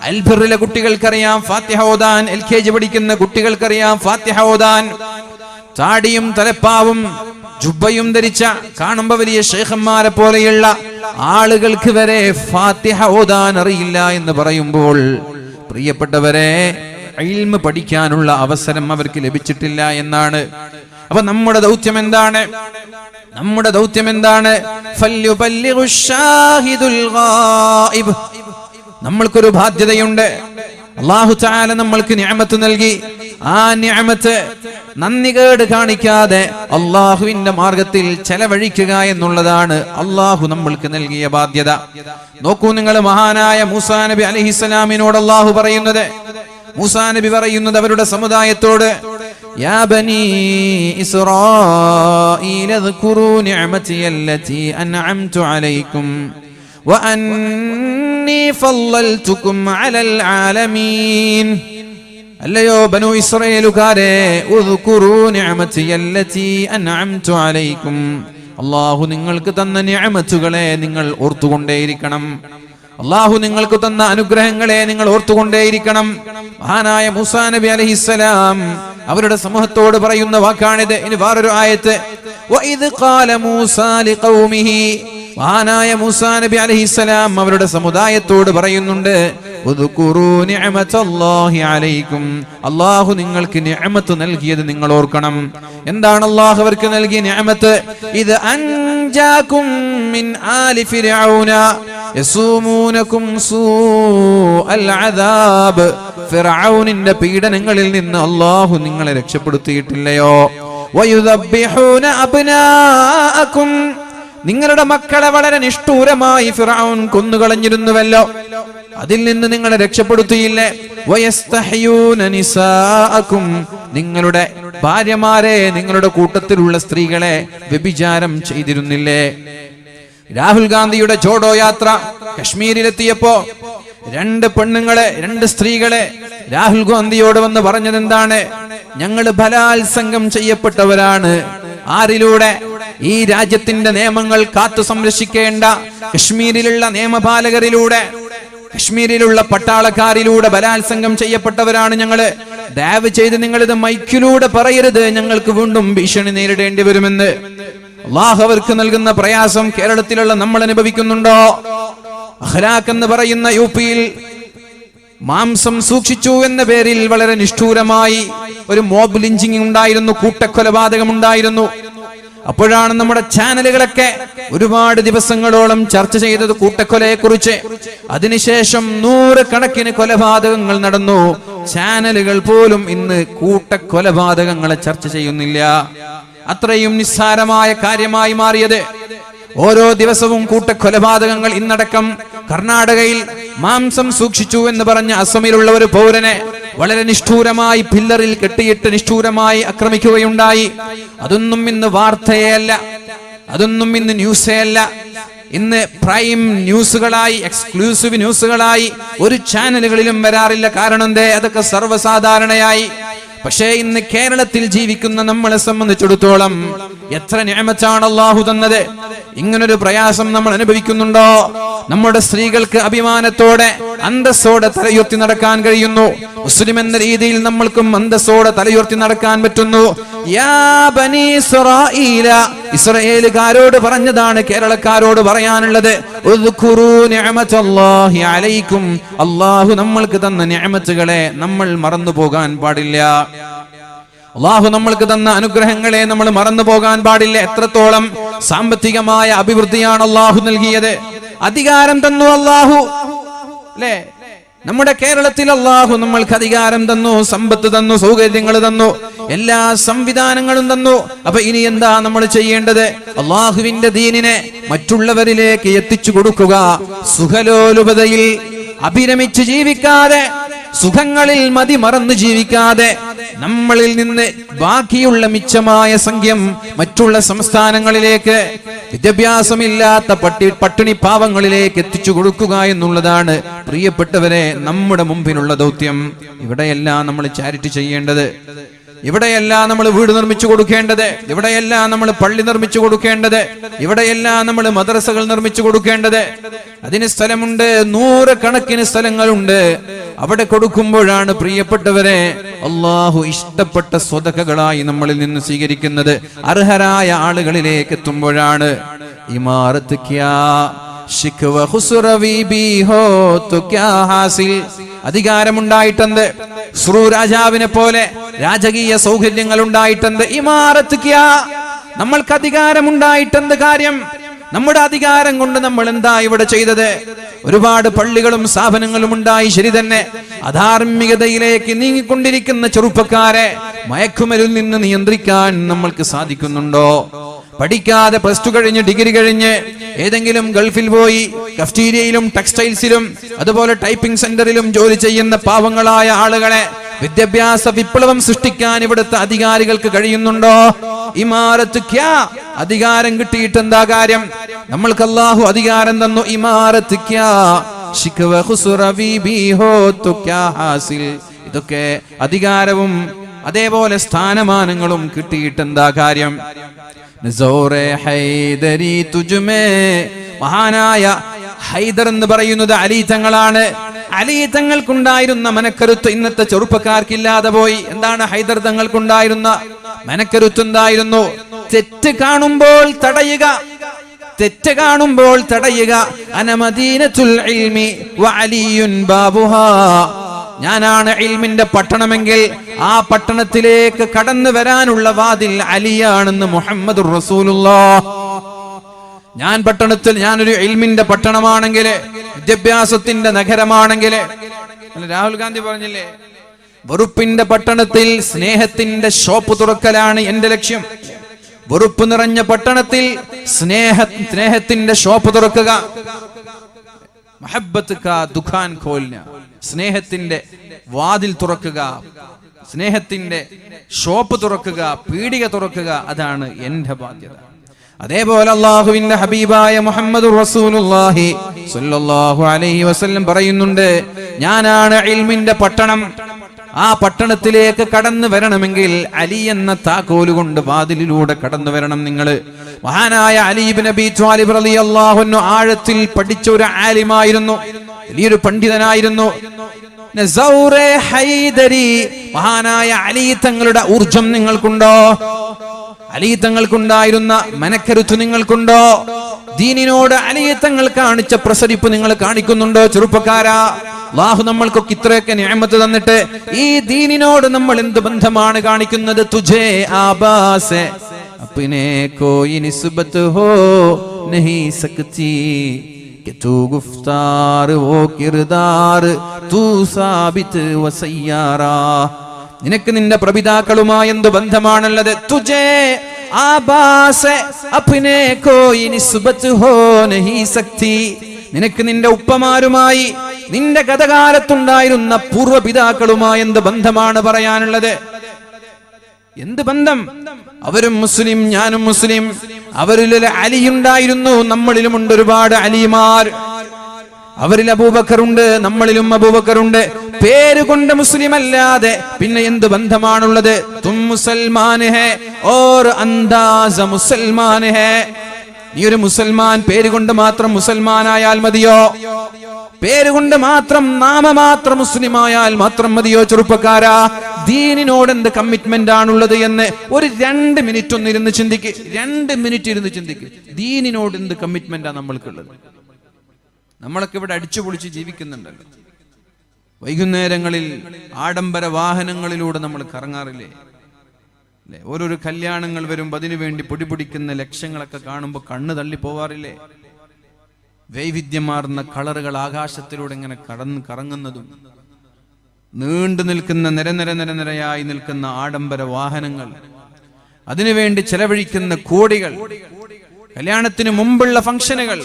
അൽബിറിലെ കുട്ടികൾക്കറിയാം ഫാത്തിഹ ഓതാൻ, LKG പഠിക്കുന്ന കുട്ടികൾക്കറിയാം ഫാത്തിഹ ഓതാൻ. താടിയും തലപ്പാവും ജുബ്ബയും ധരിച്ച കാണുമ്പോ വലിയ ശൈഖന്മാരെ പോലെയുള്ള ആളുകൾക്ക് വരെ ഫാത്തിഹ ഓതാൻ അറിയില്ല എന്ന് പറയുമ്പോൾ, പ്രിയപ്പെട്ടവരെ, ഇൽമ് പഠിക്കാനുള്ള അവസരം അവർക്ക് ലഭിച്ചിട്ടില്ല എന്നാണ്. അപ്പൊ നമ്മുടെ ദൗത്യം എന്താണ്? നമ്മുടെ ദൗത്യം എന്താണ്? ഫല്യുബല്ലിഗു ഷാഹിദുൽ ഗായിബ്. നമ്മൾക്കൊരു ബാധ്യതയുണ്ട്. അല്ലാഹു തആല നമ്മൾക്ക് നിഅമത്ത് നൽകി. ആ നിഅമത്ത് നന്ദികേട് കാണിക്കാതെ അല്ലാഹുവിന്റെ മാർഗത്തിൽ ചെലവഴിക്കുക എന്നുള്ളതാണ് അല്ലാഹു നമ്മൾക്ക് നൽകിയ ബാധ്യത. നോക്കൂ നിങ്ങൾ, മഹാനായ മൂസാ നബി അലൈഹിസ്സലാമിനോട് അല്ലാഹു പറയുന്നത്, മൂസാ നബി പറയുന്നത് അവരുടെ സമുദായത്തോട്, യാ ബനീ ഇസ്രായീലദ്കുറൂ നിഅമതിയല്ലതി അൻഅംതു അലൈക്കും വഅന്നീ ഫളൽതുകും അലൽ ആലമീൻ. അല്ലയോ ബനൂ ഇസ്രായേലുകാരെ, ഉദ്കുറൂ നിഅമതിയല്ലതി അൻഅംതു അലൈക്കും, അല്ലാഹു നിങ്ങൾക്ക് തന്ന നിഅമത്തുകളെ നിങ്ങൾ ഓർത്തുകൊണ്ടേയിരിക്കണം. അല്ലാഹു നിങ്ങൾക്ക് തന്ന അനുഗ്രഹങ്ങളെ നിങ്ങൾ ഓർത്തുകൊണ്ടേയിരിക്കണം. മഹാനായ മൂസാ നബി അലൈഹിസ്സലാം അവരുടെ സമൂഹത്തോട് പറയുന്ന വാക്കാണിത്. ഇനി വേറൊരു ആയത്ത്, വഇദ് ഖാല മൂസാ ലിഖൗമിഹി, മഹാനായ മൂസാ നബി അലൈഹിസ്സലാം അവരുടെ സമുദായത്തോട് പറയുന്നുണ്ട്, ഉദ്കുറൂ നിഅമതല്ലാഹി അലൈക്കും, അല്ലാഹു നിങ്ങൾക്ക് നിഅമത്ത് നൽകിയത് നിങ്ങൾ ഓർക്കണം. എന്താണ് അല്ലാഹു അവർക്ക് നൽകിയ നിഅമത്ത്? ഇത് അൻജാകും മിൻ ആലി ഫിർഔന യസൂമൂനകും സൂഅൽ അദാബ്. ഫിർഔനിന്റെ പീഡനങ്ങളിൽ നിന്ന് അല്ലാഹു നിങ്ങളെ രക്ഷപ്പെടുത്തിയിട്ടില്ലയോ? വയുദബ്ബിഹൂന അബ്നാഅകും, നിങ്ങളുടെ മക്കളെ വളരെ നിഷ്ഠൂരമായി ഫിർഔൻ കൊന്നുകളഞ്ഞിരുന്നുവല്ലോ, അതിൽ നിന്ന് നിങ്ങളെ രക്ഷപ്പെടുത്തിയില്ലേ? വയസ്തഹ്യൂന നിസാഅകും, നിങ്ങളുടെ ഭാര്യമാരെ, നിങ്ങളുടെ കൂട്ടത്തിലുള്ള സ്ത്രീകളെ വ്യഭിചാരം ചെയ്തിരുന്നില്ലേ? രാഹുൽ ഗാന്ധിയുടെ ജോഡോ യാത്ര കശ്മീരിലെത്തിയപ്പോ 2 പെണ്ണുങ്ങളെ, 2 സ്ത്രീകളെ രാഹുൽ ഗാന്ധിയോട് വന്ന് പറഞ്ഞത് എന്താണ്? ഞങ്ങൾ ബലാത്സംഗം ചെയ്യപ്പെട്ടവരാണ്. ആരിലൂടെ? ഈ രാജ്യത്തിന്റെ നിയമങ്ങൾ കാത്തു സംരക്ഷിക്കേണ്ട കശ്മീരിലുള്ള നിയമപാലകരിലൂടെ, കശ്മീരിലുള്ള പട്ടാളക്കാരിലൂടെ ബലാത്സംഗം ചെയ്യപ്പെട്ടവരാണ് ഞങ്ങള്. ദയവ് ചെയ്ത് നിങ്ങൾ ഇത് മൈക്കിലൂടെ പറയരുത്, ഞങ്ങൾക്ക് വീണ്ടും ഭീഷണി നേരിടേണ്ടി വരുമെന്ന്. അല്ലാഹു അവർക്ക് നൽകുന്ന പ്രയാസം കേരളത്തിലുള്ള നമ്മൾ അനുഭവിക്കുന്നുണ്ടോ? അഖ്ലാഖ് എന്ന് പറയുന്ന യുപിയിൽ മാംസം സൂക്ഷിച്ചു എന്ന പേരിൽ വളരെ നിഷ്ഠൂരമായി ഒരു മോബ് ലിഞ്ചിങ് ഉണ്ടായിരുന്നു, കൂട്ടക്കൊലപാതകം ഉണ്ടായിരുന്നു. അപ്പോഴാണ് നമ്മുടെ ചാനലുകളൊക്കെ ഒരുപാട് ദിവസങ്ങളോളം ചർച്ച ചെയ്തത് കൂട്ടക്കൊലയെ കുറിച്ച്. അതിനുശേഷം 100 കണക്കിന് കൊലപാതകങ്ങൾ നടന്നു. ചാനലുകൾ പോലും ഇന്ന് കൂട്ടക്കൊലപാതകങ്ങളെ ചർച്ച ചെയ്യുന്നില്ല. അത്രയും നിസ്സാരമായ കാര്യമായി മാറിയത്. ഓരോ ദിവസവും കൂട്ടക്കൊലപാതകങ്ങൾ. ഇന്നടക്കം കർണാടകയിൽ മാംസം സൂക്ഷിച്ചു എന്ന് പറഞ്ഞ അസമിലുള്ള ഒരു പൗരനെ വളരെ നിഷ്ഠൂരമായി പില്ലറിൽ കെട്ടിയിട്ട് നിഷ്ഠൂരമായി ആക്രമിക്കുകയുണ്ടായി. അതൊന്നും ഇന്ന് വാർത്തയേ അല്ല, അതൊന്നും ഇന്ന് ന്യൂസേ അല്ല. ഇന്ന് പ്രൈം ന്യൂസുകളായി, എക്സ്ക്ലൂസീവ് ന്യൂസുകളായി ഒരു ചാനലുകളിലും വരാറില്ല. കാരണം എന്തേ? അതൊക്കെ സർവ്വസാധാരണയായി. പക്ഷേ ഇന്ന് കേരളത്തിൽ ജീവിക്കുന്ന നമ്മളെ സംബന്ധിച്ചിടത്തോളം എത്ര നിഅമത്താണ് അല്ലാഹു തന്നത്. ഇങ്ങനൊരു പ്രയാസം നമ്മൾ അനുഭവിക്കുന്നുണ്ടോ? നമ്മുടെ സ്ത്രീകൾക്ക് അഭിമാനത്തോടെ അന്തസ്സോടെ തലയുയർത്തി നടക്കാൻ കഴിയുന്നു. മുസ്ലിം എന്ന രീതിയിൽ നമ്മൾക്കും അന്തസ്സോടെ തലയുയർത്തി നടക്കാൻ പറ്റുന്നു. യാ ബനീ ഇസ്രായീല, ഇസ്രായേലുകാരോട് പറഞ്ഞതാണ് കേരളക്കാരോട് പറയാനുള്ളത്. ഉദ്കുറൂ നിഅമതല്ലാഹി അലൈക്കും, അല്ലാഹു നമ്മൾക്ക് തന്ന നിഅമത്തുകളെ നമ്മൾ മറന്നു പോകാൻ പാടില്ല. അല്ലാഹു നമ്മൾക്ക് തന്ന അനുഗ്രഹങ്ങളെ നമ്മൾ മറന്നു പോകാൻ പാടില്ല. എത്രത്തോളം സാമ്പത്തികമായ അഭിവൃദ്ധിയാണ് അല്ലാഹു നൽകിയത്. അധികാരം തന്നു അല്ലാഹു, അല്ലേ? നമ്മുടെ കേരളത്തിൽ അല്ലാഹു നമ്മൾക്ക് അധികാരം തന്നു, സമ്പത്ത് തന്നു, സൗകര്യങ്ങൾ തന്നു, എല്ലാ സംവിധാനങ്ങളും തന്നു. അപ്പൊ ഇനി എന്താ നമ്മൾ ചെയ്യേണ്ടത്? അല്ലാഹുവിന്റെ ദീനിനെ മറ്റുള്ളവരിലേക്ക് എത്തിച്ചു കൊടുക്കുക. സുഖലോലുപതയിൽ അഭിരമിച്ച് ജീവിക്കാതെ, സുഖങ്ങളിൽ മതി മറന്നു ജീവിക്കാതെ, നമ്മളിൽ നിന്ന് ബാക്കിയുള്ള മിച്ചമായ സംഖ്യം മറ്റുള്ള സംസ്ഥാനങ്ങളിലേക്ക്, വിദ്യാഭ്യാസമില്ലാത്ത പട്ടിണി പാവങ്ങളിലേക്ക് എത്തിച്ചു കൊടുക്കുക എന്നുള്ളതാണ് പ്രിയപ്പെട്ടവരെ നമ്മുടെ മുമ്പിലുള്ള ദൗത്യം. ഇവിടെയെല്ലാം നമ്മൾ ചാരിറ്റി ചെയ്യേണ്ടത്, ഇവിടെയെല്ലാം നമ്മൾ വീട് നിർമ്മിച്ചു കൊടുക്കേണ്ടത്, ഇവിടെയെല്ലാം നമ്മൾ പള്ളി നിർമ്മിച്ചു കൊടുക്കേണ്ടത്, ഇവിടെയെല്ലാം നമ്മൾ മദ്രസകൾ നിർമ്മിച്ചു കൊടുക്കേണ്ടത്. അതിന് സ്ഥലമുണ്ട്, 100 കണക്കിന് സ്ഥലങ്ങളുണ്ട്. അവിടെ കൊടുക്കുമ്പോഴാണ് പ്രിയപ്പെട്ടവരെ അല്ലാഹു ഇഷ്ടപ്പെട്ട സ്വതക്കകളായി നമ്മളിൽ നിന്ന് സ്വീകരിക്കുന്നത്. അർഹരായ ആളുകളിലേക്ക് എത്തുമ്പോഴാണ്. ഇമാറത്ത് ക്യാ ശിക്വ ഖുസ്റവി ബി ഹോ തോ ക്യാ ഹാസിൽ. അധികാരമുണ്ടായിട്ടെന്ത്, ഖുസ്റു രാജാവിനെ പോലെ രാജകീയ സൗകര്യങ്ങൾ ഉണ്ടായിട്ടെന്ത്, ഇമാറത്ത് ക്യാ, നമ്മൾക്ക് അധികാരമുണ്ടായിട്ടെന്ത് കാര്യം? നമ്മുടെ അധികാരം കൊണ്ട് നമ്മൾ എന്താ ഇവിടെ ചെയ്തത്? ഒരുപാട് പള്ളികളും സ്ഥാപനങ്ങളും ഉണ്ടായി, ശരി തന്നെ. അധാർമികതയിലേക്ക് നീങ്ങിക്കൊണ്ടിരിക്കുന്ന ചെറുപ്പക്കാരെ മയക്കുമരുന്നിൽ നിന്ന് നിയന്ത്രിക്കാൻ നമ്മൾക്ക് സാധിക്കുന്നുണ്ടോ? പഠിക്കാതെ +2 കഴിഞ്ഞ് ഡിഗ്രി കഴിഞ്ഞ് ഏതെങ്കിലും ഗൾഫിൽ പോയി കഫ്റ്റീരിയയിലും ടെക്സ്റ്റൈൽസിലും അതുപോലെ ടൈപ്പിംഗ് സെന്ററിലും ജോലി ചെയ്യുന്ന പാവങ്ങളായ ആളുകളെ വിദ്യാഭ്യാസ വിപ്ലവം സൃഷ്ടിക്കാൻ ഇവിടുത്തെ അധികാരികൾക്ക് കഴിയുന്നുണ്ടോ? ഇമാരത്ത് ക്യാ, അധികാരം കിട്ടിയിട്ട് എന്താ കാര്യം? നമ്മൾക്ക് അല്ലാഹു അധികാരം തന്നു. ഇമാരത്ത് ക്യാ ശിക്വ ഖുസ്റവി ബി ഹോ തോ ക്യാ ഹാസിൽ. ഇതൊക്കെ അധികാരവും അതേപോലെ സ്ഥാനമാനങ്ങളും കിട്ടിയിട്ട് എന്താ കാര്യം? നസോറെ ഹൈദരി തുജ്മേ, മഹാനായ ഹൈദർ എന്ന് പറയുന്നത് അലി തങ്ങളാണ്. അലി തങ്ങൾക്കുണ്ടായിരുന്ന മനക്കരുത്ത് ഇന്നത്തെ ചെറുപ്പക്കാർക്കില്ലാതെ പോയി. എന്താണ് ഹൈദർ തങ്ങൾക്കുണ്ടായിരുന്ന മനക്കരുത്ത്? എന്തായിരുന്നു? തെറ്റ് കാണുമ്പോൾ തടയുക, തെറ്റ് കാണുമ്പോൾ തടയുക. അന മദീനത്തുൽ ഇൽമി വ അലിയുൻ ബാബുഹാ, ഞാനാണ് ഇൽമിന്റെ പട്ടണമെങ്കിൽ ആ പട്ടണത്തിലേക്ക് കടന്നു വരാനുള്ള വാതിൽ അലിയാണെന്ന് മുഹമ്മദുർ റസൂലുള്ളാഹ്. ഞാൻ പട്ടണത്തിൽ, ഞാനൊരു ഇൽമിന്റെ പട്ടണമാണെങ്കിൽ, വിദ്യാഭ്യാസത്തിന്റെ നഗരമാണെങ്കിൽ, രാഹുൽ ഗാന്ധി പറഞ്ഞില്ലേ, വെറുപ്പിന്റെ പട്ടണത്തിൽ സ്നേഹത്തിന്റെ ഷോപ്പ് തുറക്കലാണ് എന്റെ ലക്ഷ്യം. വെറുപ്പ് നിറഞ്ഞ പട്ടണത്തിൽ സ്നേഹത്തിന്റെ ഷോപ്പ് തുറക്കുക. മഹബ്ബത്ത് കാ ദുഖാൻ ഖോൽന, സ്നേഹത്തിന്റെ വാതിൽ തുറക്കുക, സ്നേഹത്തിന്റെ ഷോപ്പ് തുറക്കുക, പീടിക തുറക്കുക. അതാണ് എന്റെ ബാധ്യത. അതേപോലെ അല്ലാഹുവിന്റെ ഹബീബായ മുഹമ്മദുർ റസൂലുള്ളാഹി സ്വല്ലല്ലാഹു അലൈഹി വസല്ലം പറയുന്നുണ്ട്, ഞാനാണ് ഇൽമിന്റെ പട്ടണം. ആ പട്ടണത്തിലേക്ക് കടന്നു വരണമെങ്കിൽ അലി എന്ന താക്കോല് കൊണ്ട് വാതിലിലൂടെ കടന്നു വരണം നിങ്ങൾ. മഹാനായ അലി ഇബ്നു അബീ ത്വാലിബ് റളിയല്ലാഹു അൻഹു ആഴത്തിൽ പഠിച്ച ഒരു ആലിമായിരുന്നു, വലിയൊരു പണ്ഡിതനായിരുന്നു. നസൗറെ ഹൈദരി, മഹാനായ അലി തങ്ങളുടെ ഊർജം നിങ്ങൾക്കുണ്ടോ? അലി തങ്ങൾക്കുണ്ടായിരുന്ന മനക്കരുത്ത് നിങ്ങൾക്കുണ്ടോ? ദീനിനോട് അലി തങ്ങൾ കാണിച്ച പ്രസരിപ്പ് നിങ്ങൾ കാണിക്കുന്നുണ്ടോ? ചെറുപ്പക്കാരാ, അല്ലാഹു നമ്മൾക്കൊക്കെ ഇത്രയൊക്കെ നിഅമത്ത് തന്നിട്ട് ഈ ദീനിനോട് നമ്മൾ എന്ത് ബന്ധമാണ് കാണിക്കുന്നത്? തുജേ ആബാസെ അപ്നെ കോയി നിസ്ബത്ത് ഹോ നഹീ സക്തി कि तू गुफ्तार वो किरदार तू साबित वसയ്യാറാ. നിനക്ക് നിന്റെ പ്രപിതാക്കളുമായി എന്ത് ബന്ധമാണുള്ളത്? തുജേ ആബാസെ അപ്നെ കോയി നിസ്ബത്ത് ഹോ നഹീ സക്തി, നിനക്ക് നിന്റെ ഉപ്പമാരുമായി, നിന്റെ ഗതകാലത്തുണ്ടായിരുന്ന പൂർവ്വപിതാക്കളുമായി എന്ത് ബന്ധമാണ് പറയാനുള്ളത്? എന്ത് ബന്ധം? അവരും മുസ്ലിം, ഞാനും മുസ്ലിം. അവരിൽ അലി ഉണ്ടായിരുന്നു, നമ്മളിലുമുണ്ട് ഒരുപാട് അലിമാർ. അവരിൽ അബൂബക്കറുണ്ട്, നമ്മളിലും അബൂബക്കറുണ്ട്. പേരുകൊണ്ട് മുസ്ലിം അല്ലാതെ പിന്നെ എന്ത് ബന്ധമാണുള്ളത്? തും മുസൽമാൻ ഹേ ഓർ അന്ദാസ മുസൽമാൻ ഹേ. നീ ഒരു മുസൽമാൻ, പേരുകൊണ്ട് മാത്രം മുസൽമാനായാൽ മതിയോ? പേരുകൊണ്ട് മാത്രം നാമമാത്ര മുസ്ലിമായാൽ മാത്രം മതിയോ ചെറുപ്പക്കാരാ? ദീനിനോട് എന്ത് കമ്മിറ്റ്മെന്റ് ആണുള്ളത് എന്ന് ഒരു 2 മിനിറ്റ് ഒന്നിരുന്ന് ചിന്തിക്ക്. 2 മിനിറ്റ് ഇരുന്ന് ചിന്തിക്ക്. ദീനിനോട് എന്ത് കമ്മിറ്റ്മെന്റാ നമ്മൾക്കുള്ളത്? നമ്മളൊക്കെ ഇവിടെ അടിച്ചുപൊളിച്ച് ജീവിക്കുന്നുണ്ടല്ലോ. വൈകുന്നേരങ്ങളിൽ ആഡംബര വാഹനങ്ങളിലൂടെ നമ്മൾ കറങ്ങാറില്ലേ? അല്ലെ, ഓരോരോ കല്യാണങ്ങൾ വരുമ്പോൾ അതിനുവേണ്ടി പൊടിപിടിക്കുന്ന ലക്ഷങ്ങളൊക്കെ കാണുമ്പോൾ കണ്ണ് തള്ളി പോവാറില്ലേ? വൈവിധ്യമാർന്ന കളറുകൾ ആകാശത്തിലൂടെ ഇങ്ങനെ കറങ്ങുന്നതും, നീണ്ടു നിൽക്കുന്ന നിരനിരയായി നിൽക്കുന്ന ആഡംബര വാഹനങ്ങൾ, അതിനുവേണ്ടി ചെലവഴിക്കുന്ന കോടികൾ, കല്യാണത്തിന് മുമ്പുള്ള ഫംഗ്ഷനുകൾ,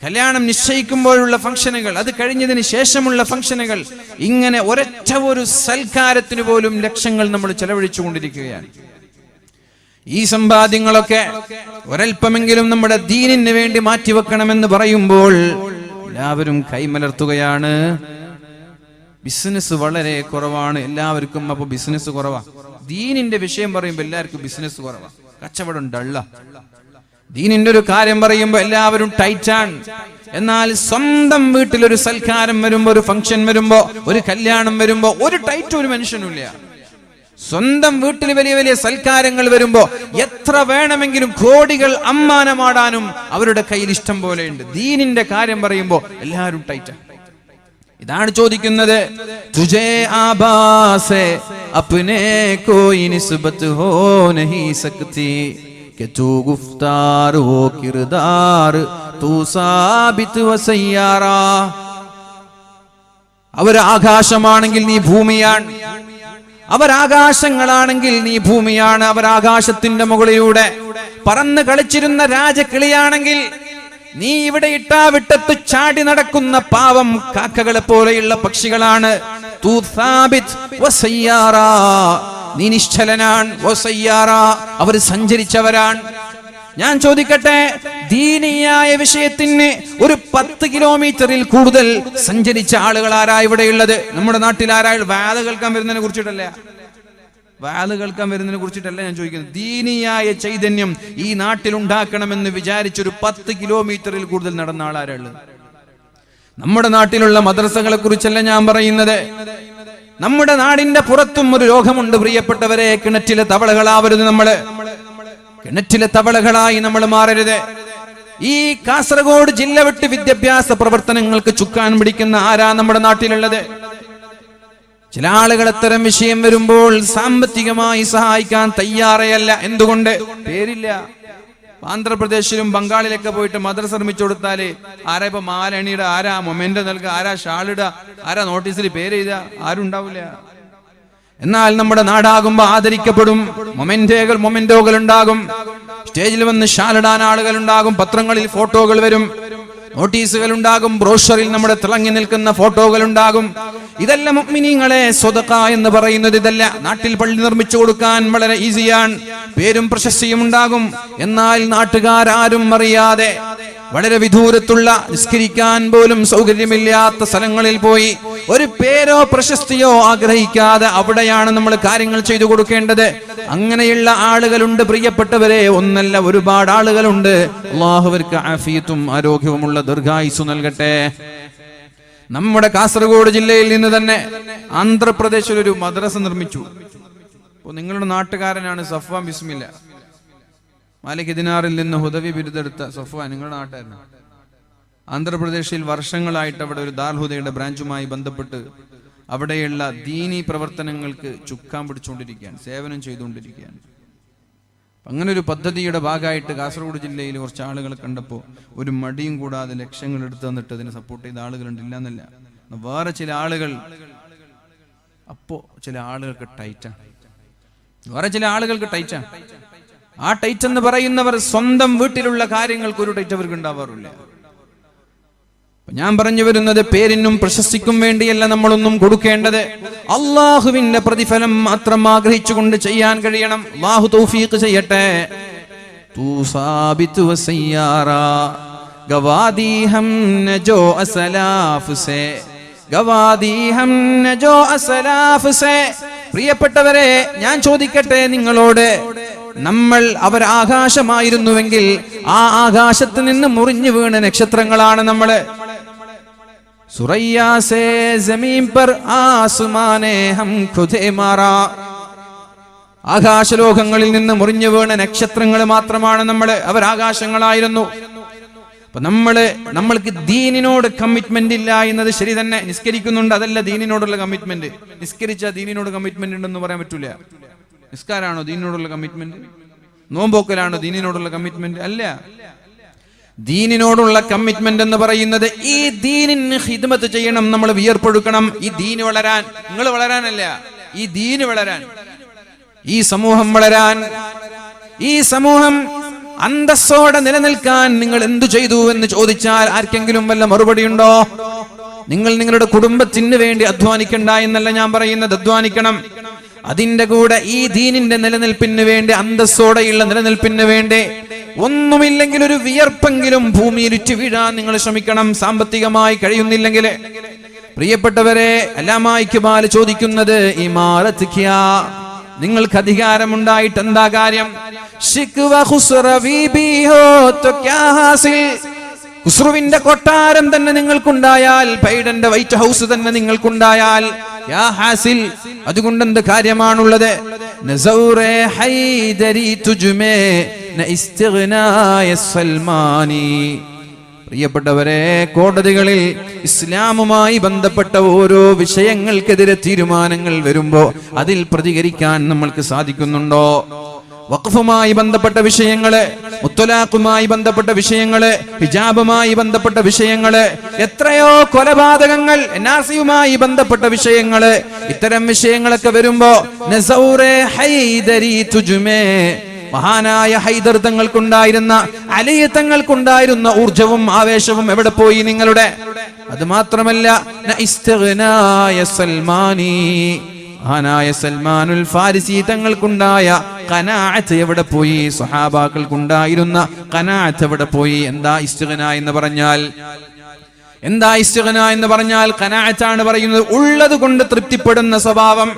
കല്യാണം നിശ്ചയിക്കുമ്പോഴുള്ള ഫംഗ്ഷനുകൾ, അത് കഴിഞ്ഞതിന് ശേഷമുള്ള ഫംഗ്ഷനുകൾ, ഇങ്ങനെ ഒരൊറ്റ ഒരു സൽക്കാരത്തിന് പോലും ലക്ഷങ്ങൾ നമ്മൾ ചെലവഴിച്ചു കൊണ്ടിരിക്കുകയാണ്. ഈ സമ്പാദ്യങ്ങളൊക്കെ ഒരൽപ്പമെങ്കിലും നമ്മുടെ ദീനിന് വേണ്ടി മാറ്റിവെക്കണമെന്ന് പറയുമ്പോൾ എല്ലാവരും കൈമലർത്തുകയാണ്. ബിസിനസ് വളരെ കുറവാണ് എല്ലാവർക്കും. അപ്പൊ ബിസിനസ് കുറവാ. ദീനിന്റെ വിഷയം പറയുമ്പോൾ എല്ലാവർക്കും ബിസിനസ് കുറവാ, കച്ചവടം ഡള്ള. ദീനിന്റെ ഒരു കാര്യം പറയുമ്പോൾ എല്ലാവരും ടൈറ്റാണ്. എന്നാൽ സ്വന്തം വീട്ടിലൊരു സൽക്കാരം വരുമ്പോ, ഒരു ഫംഗ്ഷൻ വരുമ്പോ, ഒരു കല്യാണം വരുമ്പോ ഒരു ടൈറ്റ് ഒരു മനുഷ്യനുമില്ല. സ്വന്തം വീട്ടിൽ വലിയ വലിയ സൽക്കാരങ്ങൾ വരുമ്പോ എത്ര വേണമെങ്കിലും കോടികൾ അമ്മാനമാടാനും അവരുടെ കയ്യിൽ ഇഷ്ടം പോലെയുണ്ട്. ദീനിന്റെ കാര്യം പറയുമ്പോ എല്ലാവരും ടൈറ്റാണ്. ഇതാണ് ചോദിക്കുന്നത്. തുജേ ആബാസെ അപ്നെ കോയി നിസ്ബത്ത് ഹോ നഹീ സക്തി कि तू गुफ्तार हो किरदार तू साबित व सയ്യാറാ. അവർ ആകാശമാണെങ്കിൽ നീ ഭൂമിയാണ്, അവർ ആകാശങ്ങളാണെങ്കിൽ നീ ഭൂമിയാണ്. അവർ ആകാശത്തിന്റെ മുകളിലൂടെ പറന്ന് കളിച്ചിരുന്ന രാജകിളിയാണെങ്കിൽ നീ ഇവിടെ ഇട്ടാവിട്ടത്ത് ചാടി നടക്കുന്ന പാവം കാക്കകളെ പോലെയുള്ള പക്ഷികളാണ്. തൂ സാബിത് വ സയ്യാറാ, നീ നിശ്ചലനാണ്. വ സയ്യാറാ, അവർ സഞ്ചരിച്ചവരാണ്. ഞാൻ ചോദിക്കട്ടെ, ദീനിയായ വിഷയത്തിന് ഒരു 10 കിലോമീറ്ററിൽ കൂടുതൽ സഞ്ചരിച്ച ആളുകൾ ആരാ ഇവിടെയുള്ളത്? നമ്മുടെ നാട്ടിൽ ആരാ? വാദ കേൾക്കാൻ വരുന്നതിനെ കുറിച്ചിട്ടല്ല, വാദ കേൾക്കാൻ വരുന്നതിനെ കുറിച്ചിട്ടല്ല ഞാൻ ചോദിക്കുന്നത്. ദീനിയായ ചൈതന്യം ഈ നാട്ടിൽ ഉണ്ടാക്കണമെന്ന് വിചാരിച്ചൊരു 10 കിലോമീറ്ററിൽ കൂടുതൽ നടന്ന ആളാരുള്ളത്? നമ്മുടെ നാട്ടിലുള്ള മദ്രസകളെ കുറിച്ചല്ല ഞാൻ പറയുന്നത്. നമ്മുടെ നാടിന്റെ പുറത്തും ഒരു രോഗമുണ്ട് പ്രിയപ്പെട്ടവരെ. കിണറ്റിലെ തവളകളാവരുത് നമ്മള്, കിണറ്റിലെ തവളകളായി നമ്മൾ മാറരുത്. ഈ കാസർഗോഡ് ജില്ല വിട്ട് വിദ്യാഭ്യാസ പ്രവർത്തനങ്ങൾക്ക് ചുക്കാൻ പിടിക്കുന്ന ആരാ നമ്മുടെ നാട്ടിലുള്ളത്? ചില ആളുകൾ അത്തരം വിഷയം വരുമ്പോൾ സാമ്പത്തികമായി സഹായിക്കാൻ തയ്യാറേയല്ല. എന്തുകൊണ്ട്? പേരില്ല. ആന്ധ്രാപ്രദേശിലും ബംഗാളിലൊക്കെ പോയിട്ട് മദ്രസ നിർമ്മിച്ചു കൊടുത്താല് ആരാ ഇപ്പൊ മാലണിയുടെ, ആരാ മൊമെന്റോ നൽകുക, ആരാ ഷാളിടുക, ആരാ നോട്ടീസിൽ പേര് എഴുതുക? ആരും ഉണ്ടാവില്ല. എന്നാൽ നമ്മുടെ നാടാകുമ്പോ ആദരിക്കപ്പെടും. മൊമെന്റോകൾ ഉണ്ടാകും, സ്റ്റേജിൽ വന്ന് ഷാലിടാൻ ആളുകൾ ഉണ്ടാകും, പത്രങ്ങളിൽ ഫോട്ടോകൾ വരും, നോട്ടീസുകൾ ഉണ്ടാകും, ബ്രോഷറിൽ നമ്മുടെ തിളങ്ങി നിൽക്കുന്ന ഫോട്ടോകൾ ഉണ്ടാകും. ഇതല്ല മുഅ്മിനീങ്ങളെ സ്വതഖ എന്ന് പറയുന്നത്. ഇതല്ല. നാട്ടിൽ പള്ളി നിർമ്മിച്ചു കൊടുക്കാൻ വളരെ ഈസിയാണ്, പേരും പ്രശസ്തിയും ഉണ്ടാകും. എന്നാൽ നാട്ടുകാരും അറിയാതെ വളരെ വിദൂരത്തുള്ള, നിസ്കരിക്കാൻ പോലും സൗകര്യമില്ലാത്ത സ്ഥലങ്ങളിൽ പോയി ഒരു പേരോ പ്രശസ്തിയോ ആഗ്രഹിക്കാതെ അവിടെയാണ് നമ്മൾ കാര്യങ്ങൾ ചെയ്തു കൊടുക്കേണ്ടത്. അങ്ങനെയുള്ള ആളുകളുണ്ട് പ്രിയപ്പെട്ടവരെ, ഒന്നല്ല ഒരുപാട് ആളുകളുണ്ട്. അല്ലാഹു അവർക്ക് ആഫിയത്തും ആരോഗ്യവുമുള്ള ദീർഘായുസ്സു നൽകട്ടെ. നമ്മുടെ കാസർഗോഡ് ജില്ലയിൽ നിന്ന് തന്നെ ആന്ധ്രാപ്രദേശിൽ ഒരു മദ്രസ നിർമ്മിച്ചു. അപ്പോൾ നിങ്ങളുടെ നാട്ടുകാരനാണ് സഫ്വാൻ ബിസ്മില്ല, മാലിക് ദിനാറിൽ നിന്ന് ഹുദവി ബിരുദെടുത്ത സഫ്വാൻ നിങ്ങളുടെ നാട്ടുകാരനാണ്. ആന്ധ്രാപ്രദേശിൽ വർഷങ്ങളായിട്ട് അവിടെ ഒരു ദാർഹുദയുടെ ബ്രാഞ്ചുമായി ബന്ധപ്പെട്ട് അവിടെയുള്ള ദീനി പ്രവർത്തനങ്ങൾക്ക് ചുക്കാൻ പിടിച്ചുകൊണ്ടിരിക്കുകയാണ്, സേവനം ചെയ്തുകൊണ്ടിരിക്കുകയാണ്. അങ്ങനെ ഒരു പദ്ധതിയുടെ ഭാഗമായിട്ട് കാസർഗോഡ് ജില്ലയിൽ കുറച്ച് ആളുകൾ കണ്ടപ്പോൾ ഒരു മടിയും കൂടാതെ ലക്ഷങ്ങൾ എടുത്തു തന്നിട്ട് അതിനെ സപ്പോർട്ട് ചെയ്ത ആളുകളുണ്ട്, ഇല്ലെന്നല്ല. വേറെ ചില ആളുകൾ, അപ്പോ ചില ആളുകൾക്ക് ടൈറ്റാണ്, വേറെ ചില ആളുകൾക്ക് ടൈറ്റാണ്. ആ ടൈറ്റ് എന്ന് പറയുന്നവർ സ്വന്തം വീട്ടിലുള്ള കാര്യങ്ങൾക്ക് ഒരു ടൈറ്റ് അവർക്ക് ഉണ്ടാവാറില്ല. ഞാൻ പറഞ്ഞു വരുന്നത്, പേരിനും പ്രശസ്തിക്കും വേണ്ടിയല്ല നമ്മളൊന്നും കൊടുക്കേണ്ടത്. അള്ളാഹുവിന്റെ പ്രതിഫലം മാത്രം ആഗ്രഹിച്ചുകൊണ്ട് ചെയ്യാൻ കഴിയണം. അല്ലാഹു തൗഫീഖ് ചെയ്യട്ടെ. തൂ സാബിത് വ സയ്യാറാ ഗവാദി ഹം നജോ അസലാഫ് സേ, ഗവാദി ഹം നജോ അസലാഫ് സേ. പ്രിയപ്പെട്ടവരെ, ഞാൻ ചോദിക്കട്ടെ നിങ്ങളോട്, അവർ ആകാശമായിരുന്നുവെങ്കിൽ ആ ആകാശത്ത് നിന്ന് മുറിഞ്ഞു വീണ നക്ഷത്രങ്ങളാണ് നമ്മള്. സുറയ്യാ സേ ജമീൻ പർ ആസ്മാനെ ഹം ഖുദേ മാറാ. ആകാശലോകങ്ങളിൽ നിന്ന് മുറിഞ്ഞു വീണ നക്ഷത്രങ്ങൾ മാത്രമാണ് അവർ ആകാശങ്ങളായിരുന്നു. അപ്പൊ നമ്മൾക്ക് ദീനിനോട് കമ്മിറ്റ്മെന്റ് ഇല്ല എന്നത് ശരി തന്നെ. നിസ്കരിക്കുന്നുണ്ട്, അതല്ല ദീനിനോടുള്ള കമ്മിറ്റ്മെന്റ്. നിസ്കരിച്ചാൽ ദീനിനോട് കമ്മിറ്റ്മെന്റ് ഉണ്ടെന്ന് പറയാൻ പറ്റൂല. നിസ്കാരാണോ ദീനിനോടുള്ള കമ്മിറ്റ്മെന്റ്? നോമ്പോക്കലാണോ ദീനിനോടുള്ള കമ്മിറ്റ്മെന്റ്? അല്ല. ദീനിനോടുള്ള കമ്മിറ്റ്മെന്റ് എന്ന് പറയുന്നത് ഈ ദീനിന് ഖിദ്മത്ത് ചെയ്യണം, നമ്മൾ വിയർപ്പൊഴുക്കണം. ഈ ദീന് വളരാൻ, നിങ്ങൾ വളരാനല്ല, ഈ ദീന് വളരാൻ, ഈ സമൂഹം വളരാൻ, ഈ സമൂഹം അന്തസ്സോടെ നിലനിൽക്കാൻ നിങ്ങൾ എന്തു ചെയ്തു എന്ന് ചോദിച്ചാൽ ആർക്കെങ്കിലും വല്ല മറുപടി ഉണ്ടോ? നിങ്ങൾ നിങ്ങളുടെ കുടുംബത്തിന് വേണ്ടി അധ്വാനിക്കണ്ട എന്നല്ല ഞാൻ പറയുന്നത്, അധ്വാനിക്കണം. അതിന്റെ കൂടെ ഈ ദീനിന്റെ നിലനിൽപ്പിന് വേണ്ടി, അന്തസ്സോടെയുള്ള നിലനിൽപ്പിന് വേണ്ടി ഒന്നുമില്ലെങ്കിൽ ഒരു വിയർപ്പെങ്കിലും ഭൂമിയിൽ ഇറ്റു വീഴാൻ നിങ്ങൾ ശ്രമിക്കണം. സാമ്പത്തികമായി കഴിയുന്നില്ലെങ്കിൽ പ്രിയപ്പെട്ടവരെ, അല്ലാമാ ഇഖ്ബാൽ ചോദിക്കുന്നത് ഇമാരത്ത് ക്യാ, നിങ്ങൾക്ക് അധികാരമുണ്ടായിട്ട് എന്താ കാര്യം? ഖുസ്രുവിന്റെ കൊട്ടാരം തന്നെ നിങ്ങൾക്കുണ്ടായാൽ, ബൈഡന്റെ വൈറ്റ് ഹൗസ് തന്നെ നിങ്ങൾക്കുണ്ടായാൽ, യാ ഹാസിൽ, അതുകൊണ്ട് എന്ത് കാര്യമാണുള്ളത്? നസൗറെ ഹൈദരി തുജ്മേ ന ഇസ്തിഗ്നായ സൽമാനി. പ്രിയപ്പെട്ടവരെ, കോടതികളിൽ ഇസ്ലാമുമായി ബന്ധപ്പെട്ട ഓരോ വിഷയങ്ങൾക്കെതിരെ തീരുമാനങ്ങൾ വരുമ്പോ അതിൽ പ്രതികരിക്കാൻ നമ്മൾക്ക് സാധിക്കുന്നുണ്ടോ? വഖഫുമായി ബന്ധപ്പെട്ട വിഷയങ്ങള്, മുത്തലാഖുമായി ബന്ധപ്പെട്ട വിഷയങ്ങള്, ഹിജാബുമായി ബന്ധപ്പെട്ട വിഷയങ്ങള്, എത്രയോ കൊലപാതകങ്ങൾ, എൻആർസിയുമായി ബന്ധപ്പെട്ട വിഷയങ്ങള്, ഇത്തരം വിഷയങ്ങളൊക്കെ വരുമ്പോ നസൗറെ ഹൈദരി തുജ്മേ, മഹാനായ ഹൈദർ തങ്ങൾക്കുണ്ടായിരുന്ന, അലി തങ്ങൾക്കുണ്ടായിരുന്ന ഊർജവും ആവേശവും എവിടെ പോയി നിങ്ങളുടെ? അത് മാത്രമല്ല, സൽമാനി, മഹാനായ സൽമാനുൽ ഫാരിസി തങ്ങൾക്കുണ്ടായ ഖനാഅത്ത് എവിടെ പോയി? സ്വഹാബാക്കൾക്കുണ്ടായിരുന്ന ഖനാഅത്ത് എവിടെ പോയി? എന്താ ഇസ്തിഗ്നാ എന്ന് പറഞ്ഞാൽ? എന്താ ഇസ്തിഗ്നാ എന്ന് പറഞ്ഞാൽ? ഖനാഅത്താണ് പറയുന്നത്, ഉള്ളത് കൊണ്ട് തൃപ്തിപ്പെടുന്ന സ്വഭാവം.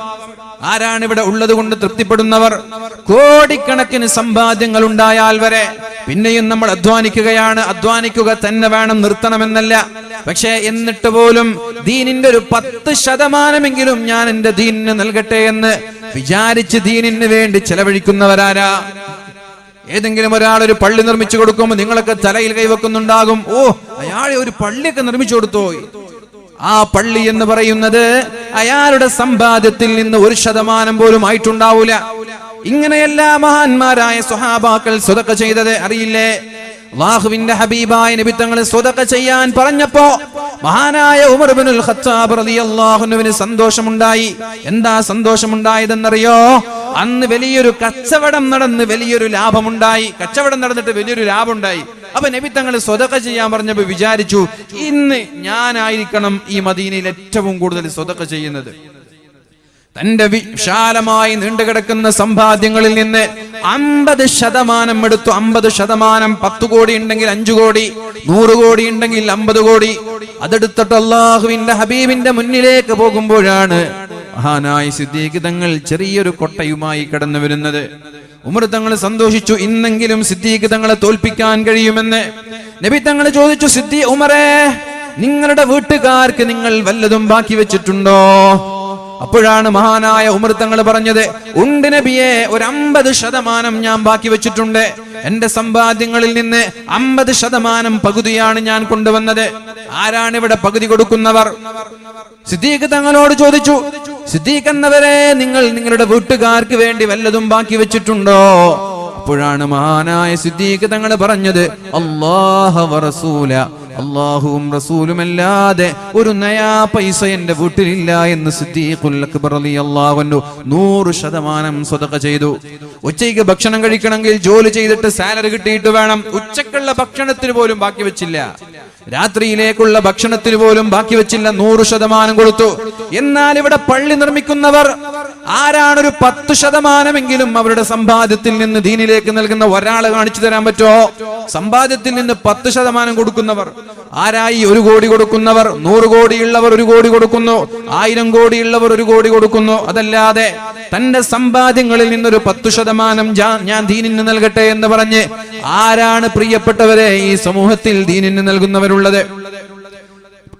ആരാണ് ഇവിടെ ഉള്ളത് കൊണ്ട് തൃപ്തിപ്പെടുന്നവർ? കോടിക്കണക്കിന് സമ്പാദ്യങ്ങൾ ഉണ്ടായാൽ വരെ പിന്നെയും നമ്മൾ അധ്വാനിക്കുകയാണ്. അധ്വാനിക്കുക തന്നെ വേണം, നിർത്തണമെന്നല്ല. പക്ഷേ എന്നിട്ട് പോലും ദീനിന്റെ ഒരു 10% ഞാൻ എന്റെ ദീനിന് നൽകട്ടെ എന്ന് വിചാരിച്ച് ദീനിന് വേണ്ടി ചെലവഴിക്കുന്നവരാരാ? ഏതെങ്കിലും ഒരാൾ ഒരു പള്ളി നിർമ്മിച്ചു കൊടുക്കുമ്പോൾ നിങ്ങളൊക്കെ തലയിൽ കൈവെക്കുന്നുണ്ടാകും. ഓ, അയാളെ ഒരു പള്ളിയൊക്കെ നിർമ്മിച്ചു കൊടുത്തോ? ആ പള്ളി എന്ന് പറയുന്നത് അയാളുടെ സമ്പാദ്യത്തിൽ നിന്ന് 1% പോലും ആയിട്ടുണ്ടാവൂല. ഇങ്ങനെയല്ല മഹാന്മാരായ സ്വഹാബാക്കൾ സ്വതക്ക ചെയ്തത്. അറിയില്ലേ? അല്ലാഹുവിന്റെ ഹബീബായ നബി തങ്ങൾ സ്വതക്ക ചെയ്യാൻ പറഞ്ഞപ്പോ മഹാനായ ഉമർ ഇബ്നുൽ ഖത്താബ് റളിയല്ലാഹു അൻഹുവിന് സന്തോഷമുണ്ടായി. എന്താ സന്തോഷമുണ്ടായതെന്നറിയോ? അന്ന് വലിയൊരു കച്ചവടം നടന്ന് വലിയൊരു ലാഭമുണ്ടായി. കച്ചവടം നടന്നിട്ട് വലിയൊരു ലാഭമുണ്ടായി. അപ്പൊ നബി തങ്ങൾ സ്വതക്ക ചെയ്യാൻ പറഞ്ഞപ്പോ വിചാരിച്ചു, ഇന്ന് ഞാനായിരിക്കണം ഈ മദീനയിൽ ഏറ്റവും കൂടുതൽ സ്വതക്ക ചെയ്യുന്നത്. തന്റെ വിശാലമായി നീണ്ടുകിടക്കുന്ന സമ്പാദ്യങ്ങളിൽ നിന്ന് 50% എടുത്തു. 50%, 10 കോടി ഉണ്ടെങ്കിൽ 5 കോടി, 100 കോടി ഉണ്ടെങ്കിൽ 50 കോടി. അതെടുത്തിട്ട് അല്ലാഹുവിന്റെ ഹബീബിന്റെ മുന്നിലേക്ക് പോകുമ്പോഴാണ് മഹാനായ സിദ്ദീഖ് തങ്ങൾ ചെറിയൊരു കൊട്ടയുമായി കടന്നു വരുന്നത്. ഉമർ തങ്ങൾ സന്തോഷിച്ചു, ഇന്നെങ്കിലും സിദ്ദീഖ് തങ്ങളെ തോൽപ്പിക്കാൻ കഴിയുമെന്ന്. നബി തങ്ങൾ ചോദിച്ചു, ഉമറേ, നിങ്ങളുടെ വീട്ടുകാർക്ക് നിങ്ങൾ വല്ലതും ബാക്കി വെച്ചിട്ടുണ്ടോ? അപ്പോഴാണ് മഹാനായ ഉമർ തങ്ങൾ പറഞ്ഞത്, ഉണ്ട് നബിയെ, ഒരു 50% ഞാൻ ബാക്കി വെച്ചിട്ടുണ്ട്. എന്റെ സമ്പാദ്യങ്ങളിൽ നിന്ന് 50% പകുതിയാണ് ഞാൻ കൊണ്ടുവന്നത്. ആരാണ് ഇവിടെ പകുതി കൊടുക്കുന്നവർ? സിദ്ദീഖ് തങ്ങളോട് ചോദിച്ചു, സിദ്ദീഖ് എന്നവരെ, നിങ്ങൾ നിങ്ങളുടെ വീട്ടുകാർക്ക് വേണ്ടി വല്ലതും ബാക്കി വെച്ചിട്ടുണ്ടോ? അപ്പോഴാണ് മഹാനായ സിദ്ദീഖ് തങ്ങൾ പറഞ്ഞത്, അല്ലാഹു വറസൂല, അല്ലാഹുവും റസൂലുമല്ലാതെ ഒരു നയാ പൈസ എന്റെ വീട്ടിലില്ല എന്ന് സിദ്ദീഖുൽ അക്ബർ റളിയല്ലാഹു അൻഹു 100% സ്വതക്ക ചെയ്തു. ഉച്ചയ്ക്ക് ഭക്ഷണം കഴിക്കണമെങ്കിൽ ജോലി ചെയ്തിട്ട് സാലറി കിട്ടിയിട്ട് വേണം. ഉച്ചക്കുള്ള ഭക്ഷണത്തിന് പോലും ബാക്കി വെച്ചില്ല. രാത്രിയിലേക്കുള്ള ഭക്ഷണത്തിന് പോലും ബാക്കി വെച്ചില്ല. 100% കൊടുത്തു. എന്നാൽ ഇവിടെ പള്ളി നിർമ്മിക്കുന്നവർ ആരാണ്? ഒരു 10% അവരുടെ സമ്പാദ്യത്തിൽ നിന്ന് ദീനിലേക്ക് നൽകുന്ന ഒരാളെ കാണിച്ചു തരാൻ പറ്റുമോ? സമ്പാദ്യത്തിൽ നിന്ന് 10% കൊടുക്കുന്നവർ ആരായി? 1 കോടി കൊടുക്കുന്നവർ. 100 കോടിയുള്ളവർ 1 കോടി കൊടുക്കുന്നു. 1000 കോടിയുള്ളവർ 1 കോടി കൊടുക്കുന്നു. അതല്ലാതെ തന്റെ സമ്പാദ്യങ്ങളിൽ നിന്നൊരു 10% ഞാൻ ദീനിന് നൽകട്ടെ എന്ന് പറഞ്ഞ് ആരാണ് പ്രിയപ്പെട്ടവരെ ഈ സമൂഹത്തിൽ ദീനിന് നൽകുന്നവരുള്ളത്?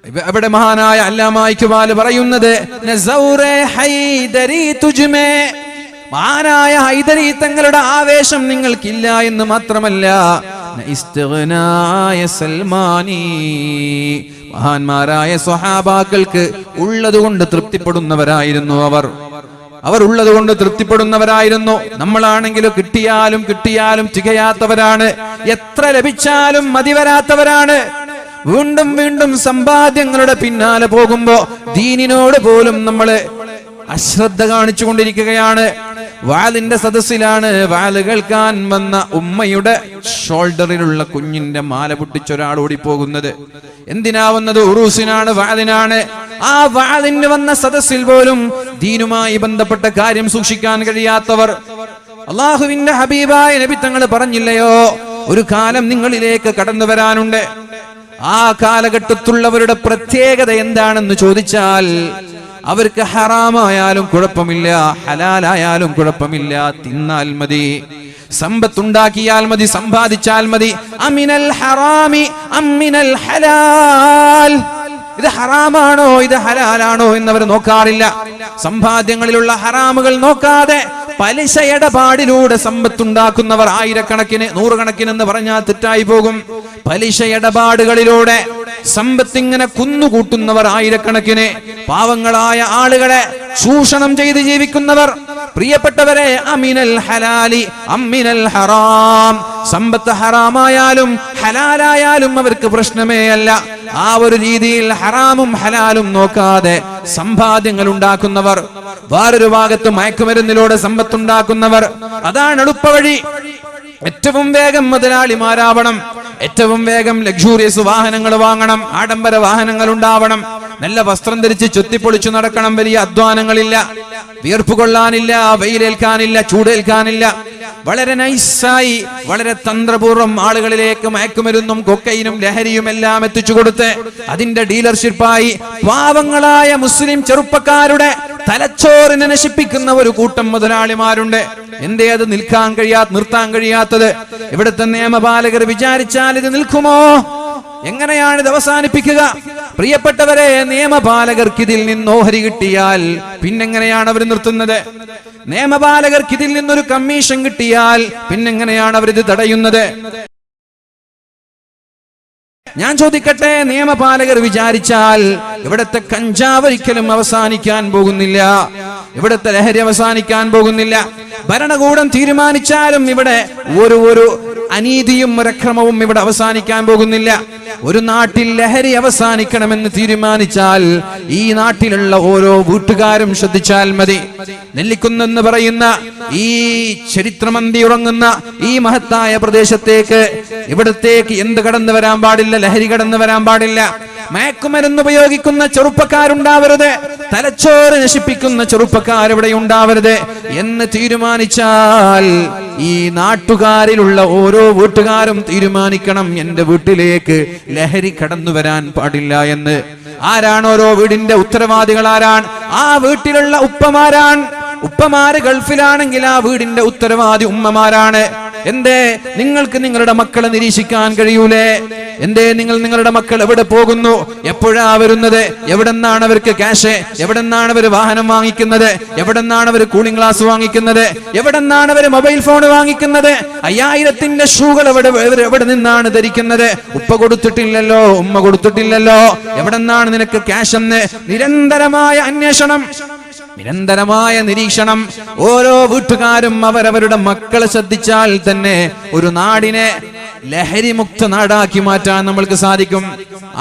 അവിടെ മഹാനായ അല്ലാമ ഇഖ്ബാൽ പറയുന്നത് നസൗറെ ഹൈദരി തുജ്മേ, മഹാനായ ഹൈദരി തങ്ങളുടെ ആവേശം നിങ്ങൾക്കില്ല എന്ന് മാത്രമല്ല, ഇസ്തിഗ്നായ സൽമാനി, മഹാന്മാരായ സ്വഹാബാക്കൾക്ക് ഉള്ളതുകൊണ്ട് തൃപ്തിപ്പെടുന്നവരായിരുന്നു അവർ ഉള്ളതുകൊണ്ട് തൃപ്തിപ്പെടുന്നവരായിരുന്നു. നമ്മളാണെങ്കിലും കിട്ടിയാലും തികയാത്തവരാണ്, എത്ര ലഭിച്ചാലും മതിവരാത്തവരാണ്. വീണ്ടും വീണ്ടും സമ്പാദ്യങ്ങളുടെ പിന്നാലെ പോകുമ്പോ ദീനിനോട് പോലും നമ്മള് അശ്രദ്ധ കാണിച്ചു കൊണ്ടിരിക്കുകയാണ്. വാലിന്റെ സദസ്സിലാണ് വാല് കേൾക്കാൻ വന്ന ഉമ്മയുടെ ഷോൾഡറിലുള്ള കുഞ്ഞിന്റെ മാല പൊട്ടിച്ചൊരാൾ ഓടിപ്പോകുന്നത്. എന്തിനാ വന്നത്? ഉറൂസിനാണ്, വാലിനാണ്. ആ വാലിന് വന്ന സദസ്സിൽ പോലും ദീനുമായി ബന്ധപ്പെട്ട കാര്യം സൂക്ഷിക്കാൻ കഴിയാത്തവർ. അള്ളാഹുവിന്റെ ഹബീബായ നബി തങ്ങൾ പറഞ്ഞില്ലയോ, ഒരു കാലം നിങ്ങളിലേക്ക് കടന്നു വരാനുണ്ട്. ആ കാലഘട്ടത്തുള്ളവരുടെ പ്രത്യേകത എന്താണെന്ന് ചോദിച്ചാൽ, അവർക്ക് ഹറാമായാലും കുഴപ്പമില്ല, ഹലാലായാലും കുഴപ്പമില്ല, തിന്നാൽ മതി, സമ്പത്തുണ്ടാക്കിയാൽ മതി, സമ്പാദിച്ചാൽ മതി. അമിനൽ ഹറാമി അമിനൽ ഹലാൽ, ഇത് ഹറാമാണോ ഇത് ഹലാലാണോ എന്നവർ നോക്കാറില്ല. സമ്പാദ്യങ്ങളിലുള്ള ഹറാമുകൾ നോക്കാതെ പലിശ ഇടപാടിലൂടെ സമ്പത്തുണ്ടാക്കുന്നവർ ആയിരക്കണക്കിന്, നൂറുകണക്കിന് എന്ന് പറഞ്ഞാൽ തെറ്റായി പോകും. പലിശ ഇടപാടുകളിലൂടെ സമ്പത്തിങ്ങനെ കുന്നുകൂട്ടുന്നവർ ആയിരക്കണക്കിന്, പാവങ്ങളായ ആളുകളെ ചൂഷണം ചെയ്ത് ജീവിക്കുന്നവർ. പ്രിയപ്പെട്ടവരെ, അമിനൽ ഹലാലി അമിനൽ ഹറാം, സമ്പത്ത് ഹറാമായാലും ഹലാലായാലും അവർക്ക് പ്രശ്നമേ അല്ല. ആ ഒരു രീതിയിൽ ഹറാമും ഹലാലും നോക്കാതെ സമ്പാദ്യങ്ങൾ ഉണ്ടാക്കുന്നവർ, വേറൊരു ഭാഗത്ത് മയക്കുമരുന്നിലൂടെ സമ്പത്തുണ്ടാക്കുന്നവർ, അതാണ് എളുപ്പവഴി. ഏറ്റവും വേഗം മുതലാളിമാരാവണം, ഏറ്റവും വേഗം ലക്ഷൂറിയസ് വാഹനങ്ങൾ വാങ്ങണം, ആഡംബര വാഹനങ്ങൾ ഉണ്ടാവണം, നല്ല വസ്ത്രം ധരിച്ച് ചുത്തിപ്പൊളിച്ചു നടക്കണം, വലിയ അധ്വാനങ്ങളില്ല, വിയർപ്പ് കൊള്ളാനില്ല, വെയിലേൽക്കാനില്ല, ചൂടേൽക്കാനില്ല. വളരെ നൈസായി, വളരെ തന്ത്രപൂർവ്വം ആളുകളിലേക്ക് മയക്കുമരുന്നും കൊക്കൈനും ലഹരിയും എല്ലാം എത്തിച്ചു കൊടുത്ത് അതിന്റെ ഡീലർഷിപ്പായി പാവങ്ങളായ മുസ്ലിം ചെറുപ്പക്കാരുടെ തലച്ചോറിനെ നശിപ്പിക്കുന്ന ഒരു കൂട്ടം മുതലാളിമാരുണ്ട്. എന്തേ അത് നിർത്താൻ കഴിയാത്തത്? ഇവിടുത്തെ നിയമപാലകർ വിചാരിച്ചാൽ ഇത് നിൽക്കുമോ? എങ്ങനെയാണ് ഇത് അവസാനിപ്പിക്കുക? പ്രിയപ്പെട്ടവരെ, നിയമപാലകർക്ക് ഇതിൽ നിന്ന് ഓഹരി കിട്ടിയാൽ പിന്നെങ്ങനെയാണ് അവർ നിർത്തുന്നത്? നിയമപാലകർക്ക് ഇതിൽ നിന്നൊരു കമ്മീഷൻ കിട്ടിയാൽ പിന്നെങ്ങനെയാണ് അവരിത് തടയുന്നത്? ഞാൻ ചോദിക്കട്ടെ, നിയമപാലകർ വിചാരിച്ചാൽ ഇവിടുത്തെ കഞ്ചാവ് ഒരിക്കലും അവസാനിക്കാൻ പോകുന്നില്ല, ഇവിടുത്തെ ലഹരി അവസാനിക്കാൻ പോകുന്നില്ല. ഭരണകൂടം തീരുമാനിച്ചാലും ഇവിടെ ഒരു അനീതിയും ഒരക്രമവും ഇവിടെ അവസാനിക്കാൻ പോകുന്നില്ല. ഒരു നാട്ടിൽ ലഹരി അവസാനിക്കണമെന്ന് തീരുമാനിച്ചാൽ ഈ നാട്ടിലുള്ള ഓരോ വീട്ടുകാരും ശ്രദ്ധിച്ചാൽ മതി. നെല്ലിക്കുന്നെന്ന് പറയുന്ന ഈ ചരിത്രമന്തി ഉറങ്ങുന്ന ഈ മഹത്തായ പ്രദേശത്തേക്ക്, ഇവിടത്തേക്ക് എന്ത് കടന്നു വരാൻ പാടില്ല? ലഹരി കടന്നു വരാൻ പാടില്ല. മയക്കുമരുന്ന് ഉപയോഗിക്കുന്ന ചെറുപ്പക്കാരുണ്ടാവരുത്, തലച്ചോറ് നശിപ്പിക്കുന്ന ചെറുപ്പക്കാരിവിടെ ഉണ്ടാവരുത് എന്ന് തീരുമാനിച്ചാൽ ഈ നാട്ടുകാരിലുള്ള ഓരോ വീട്ടുകാരും തീരുമാനിക്കണം, എന്റെ വീട്ടിലേക്ക് ലഹരി കടന്നു വരാൻ പാടില്ല എന്ന്. ആരാണ് ഓരോ വീടിന്റെ ഉത്തരവാദികൾ? ആരാണ്? ആ വീട്ടിലുള്ള ഉപ്പമാരാണ്. ഉപ്പമാര് ഗൾഫിലാണെങ്കിൽ ആ വീടിന്റെ ഉത്തരവാദി ഉമ്മമാരാണ്. എന്തേ നിങ്ങൾക്ക് നിങ്ങളുടെ മക്കളെ നിരീക്ഷിക്കാൻ കഴിയൂലേ? എന്തേ നിങ്ങളുടെ മക്കൾ എവിടെ പോകുന്നു, എപ്പോഴാ വരുന്നത്, എവിടെന്നാണ് അവർക്ക് ക്യാഷ്, എവിടെന്നാണ് അവർ വാഹനം വാങ്ങിക്കുന്നത്, എവിടെന്നാണ് അവർ കൂളിംഗ് ഗ്ലാസ് വാങ്ങിക്കുന്നത്, എവിടെന്നാണ് അവർ മൊബൈൽ ഫോൺ വാങ്ങിക്കുന്നത്, 5000ന്റെ ഷൂകൾ എവിടെ നിന്നാണ് ധരിക്കുന്നത്? ഉപ്പ കൊടുത്തിട്ടില്ലല്ലോ, ഉമ്മ കൊടുത്തിട്ടില്ലല്ലോ, എവിടെന്നാണ് നിനക്ക് ക്യാഷ് എന്ന് നിരന്തരമായ അന്വേഷണം, നിരന്തരമായ നിരീക്ഷണം. ഓരോ വീട്ടുകാരും അവരവരുടെ മക്കളെ ശ്രദ്ധിച്ചാൽ തന്നെ ഒരു നാടിനെ ലഹരിമുക്ത നാടാക്കി മാറ്റാൻ നമ്മൾക്ക് സാധിക്കും.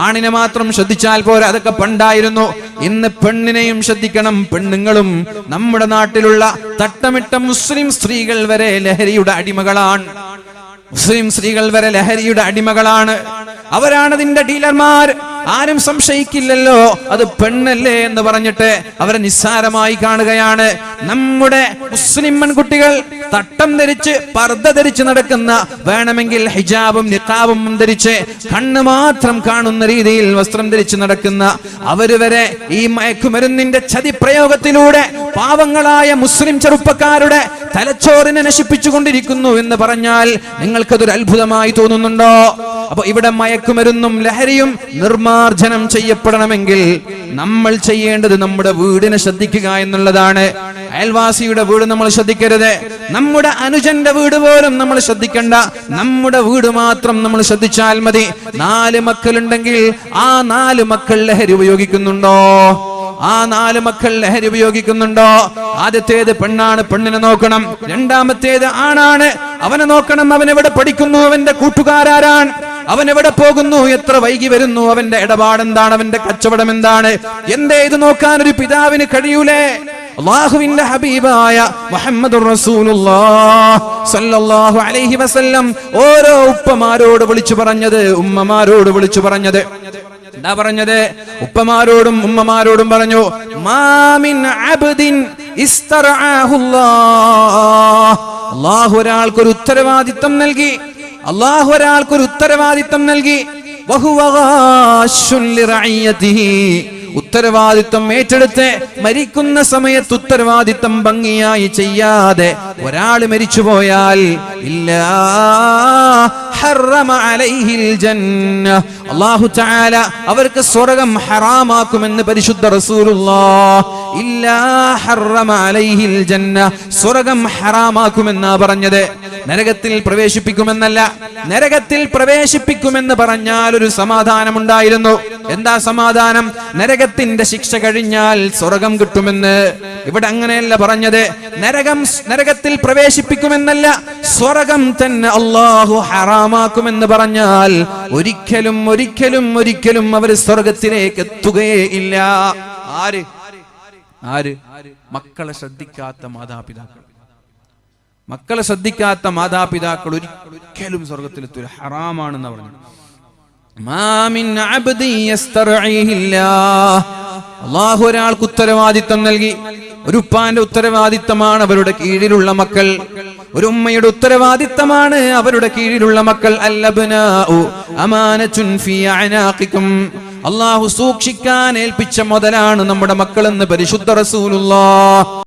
ആണിനെ മാത്രം ശ്രദ്ധിച്ചാൽ പോരാ, അതൊക്കെ പണ്ടായിരുന്നു. ഇന്ന് പെണ്ണിനെയും ശ്രദ്ധിക്കണം. പെണ്ണുങ്ങളും നമ്മുടെ നാട്ടിലുള്ള തട്ടമിട്ട മുസ്ലിം സ്ത്രീകൾ വരെ ലഹരിയുടെ അടിമകളാണ്. മുസ്ലിം സ്ത്രീകൾ വരെ ലഹരിയുടെ അടിമകളാണ്. അവരാണ് അതിന്റെ ഡീലർമാർ. ആരും സംശയിക്കില്ലല്ലോ അത് പെണ്ണല്ലേ എന്ന് പറഞ്ഞിട്ട് അവരെ നിസ്സാരമായി കാണുകയാണ്. നമ്മുടെ മുസ്ലിം പെൺകുട്ടികൾ തട്ടം ധരിച്ച് പർദ്ദ ധരിച്ച് നടക്കുന്ന, വേണമെങ്കിൽ ഹിജാബും നിഖാബും ധരിച്ച് കണ്ണ് മാത്രം കാണുന്ന രീതിയിൽ വസ്ത്രം ധരിച്ച് നടക്കുന്ന അവര് വരെ ഈ മയക്കുമരുന്നിന്റെ ചതിപ്രയോഗത്തിലൂടെ പാവങ്ങളായ മുസ്ലിം ചെറുപ്പക്കാരുടെ തലച്ചോറിനെ നശിപ്പിച്ചുകൊണ്ടിരിക്കുന്നു എന്ന് പറഞ്ഞാൽ നിങ്ങൾക്കതൊരു അത്ഭുതമായി തോന്നുന്നുണ്ടോ? അപ്പൊ ഇവിടെ മയക്കുമരുന്നും ലഹരിയും നിർമാർജനം ചെയ്യപ്പെടണമെങ്കിൽ നമ്മൾ ചെയ്യേണ്ടത് നമ്മുടെ വീടിനെ ശ്രദ്ധിക്കുക എന്നുള്ളതാണ്. അയൽവാസിയുടെ വീട് നമ്മൾ ശ്രദ്ധിക്കരുത്, നമ്മുടെ അനുജന്റെ വീട് പോലും നമ്മൾ ശ്രദ്ധിക്കണ്ട, നമ്മുടെ വീട് മാത്രം നമ്മൾ ശ്രദ്ധിച്ചാൽ മതി. 4 മക്കളുണ്ടെങ്കിൽ ആ 4 മക്കൾ ലഹരി ഉപയോഗിക്കുന്നുണ്ടോ? ആ 4 മക്കൾ ലഹരി ഉപയോഗിക്കുന്നുണ്ടോ? ആദ്യത്തേത് പെണ്ണാണ്, പെണ്ണിനെ നോക്കണം. രണ്ടാമത്തേത് ആണാണ്, അവനെ നോക്കണം. അവൻ എവിടെ പഠിക്കുന്നു, അവന്റെ കൂട്ടുകാരാരാണ്, അവൻ എവിടെ പോകുന്നു, എത്ര വൈകി വരുന്നു, അവന്റെ ഇടപാടെന്താണ്, അവന്റെ കച്ചവടം എന്താണ്, എന്തേ ഇത് നോക്കാൻ ഒരു പിതാവിന് കഴിയൂലേ? അല്ലാഹുവിന്റെ ഹബീബായ മുഹമ്മദുർ റസൂലുള്ളാഹ് സ്വല്ലല്ലാഹു അലൈഹി വസല്ലം ഓരോ ഉപ്പമാരോട് വിളിച്ചു പറഞ്ഞത്, ഉമ്മമാരോട് വിളിച്ചു പറഞ്ഞത് എന്താ പറഞ്ഞത്? ഉപ്പമാരോടും ഉമ്മമാരോടും പറഞ്ഞു, മാമിൻ അബ്ദിൻ ഇസ്തറഅഹുല്ലാഹ്. അല്ലാഹു ഒരാൾക്കൊരു ഉത്തരവാദിത്തം നൽകി, അല്ലാഹു ഒരാൾക്കൊരു ഉത്തരവാദിത്തം നൽകി. വഹുവ ഗാശുൻ ലിറഇയതിഹി. ഉത്തരവാദിത്തം ഏറ്റെടുത്ത് മരിക്കുന്ന സമയത്ത് ഉത്തരവാദിത്തം ഭംഗിയായി ചെയ്യാതെ ഒരാൾ മരിച്ചുപോയാൽ ഇല്ലാ ഹറമ അലൈഹിൽ ജന്ന. അല്ലാഹു തആല അവർക്ക് സ്വർഗ്ഗം ഹറാമാക്കുമെന്ന് പരിശുദ്ധ റസൂലുള്ളാഹ്. ഇല്ലാ ഹറമ അലൈഹിൽ ജന്ന, സ്വർഗ്ഗം ഹറാമാക്കുമെന്നാ പറഞ്ഞത്. നരകത്തിൽ പ്രവേശിപ്പിക്കുമെന്നല്ല. നരകത്തിൽ പ്രവേശിപ്പിക്കുമെന്ന് പറഞ്ഞാൽ ഒരു സമാധാനമുണ്ടായിരുന്നു. എന്താ സമാധാനം? നരകത്തിന്റെ ശിക്ഷ കഴിഞ്ഞാൽ സ്വർഗ്ഗം കിട്ടുമെന്ന്. ഇവിടെ അങ്ങനെയല്ല പറഞ്ഞത്. നരകത്തിൽ പ്രവേശിപ്പിക്കുമെന്നല്ല, സ്വർഗ്ഗം തന്നെ അല്ലാഹു ഹറാമാക്കുമെന്ന് പറഞ്ഞാൽ ഒരിക്കലും ഒരിക്കലും ഒരിക്കലും അവർ സ്വർഗ്ഗത്തിലേക്ക് എത്തുകയേ ഇല്ല. ആര്? മക്കളെ ശ്രദ്ധിക്കാത്ത മാതാപിതാക്കൾ. മക്കളെ ശ്രദ്ധിക്കാത്ത മാതാപിതാക്കൾ ഒരിക്കലും സ്വർഗ്ഗത്തിലെത്തൂല, ഹറാമാണെന്ന് പറഞ്ഞു. അല്ലാഹു ഒരാൾക്ക് ഉത്തരവാദിത്തം നൽകി. ഒരു ഉപ്പാന്റെ ഉത്തരവാദിത്തമാണ് അവരുടെ കീഴിലുള്ള മക്കൾ. ഒരു ഉമ്മയുടെ ഉത്തരവാദിത്തമാണ് അവരുടെ കീഴിലുള്ള മക്കൾ. അല്ലബ്നാഉ അമാനത്തുൻ ഫീ അനാഖികും. അല്ലാഹു സൂക്ഷിക്കാൻ ഏൽപ്പിച്ച മുതലാണ് നമ്മുടെ മക്കളെന്ന് പരിശുദ്ധ റസൂലുള്ളാഹ്.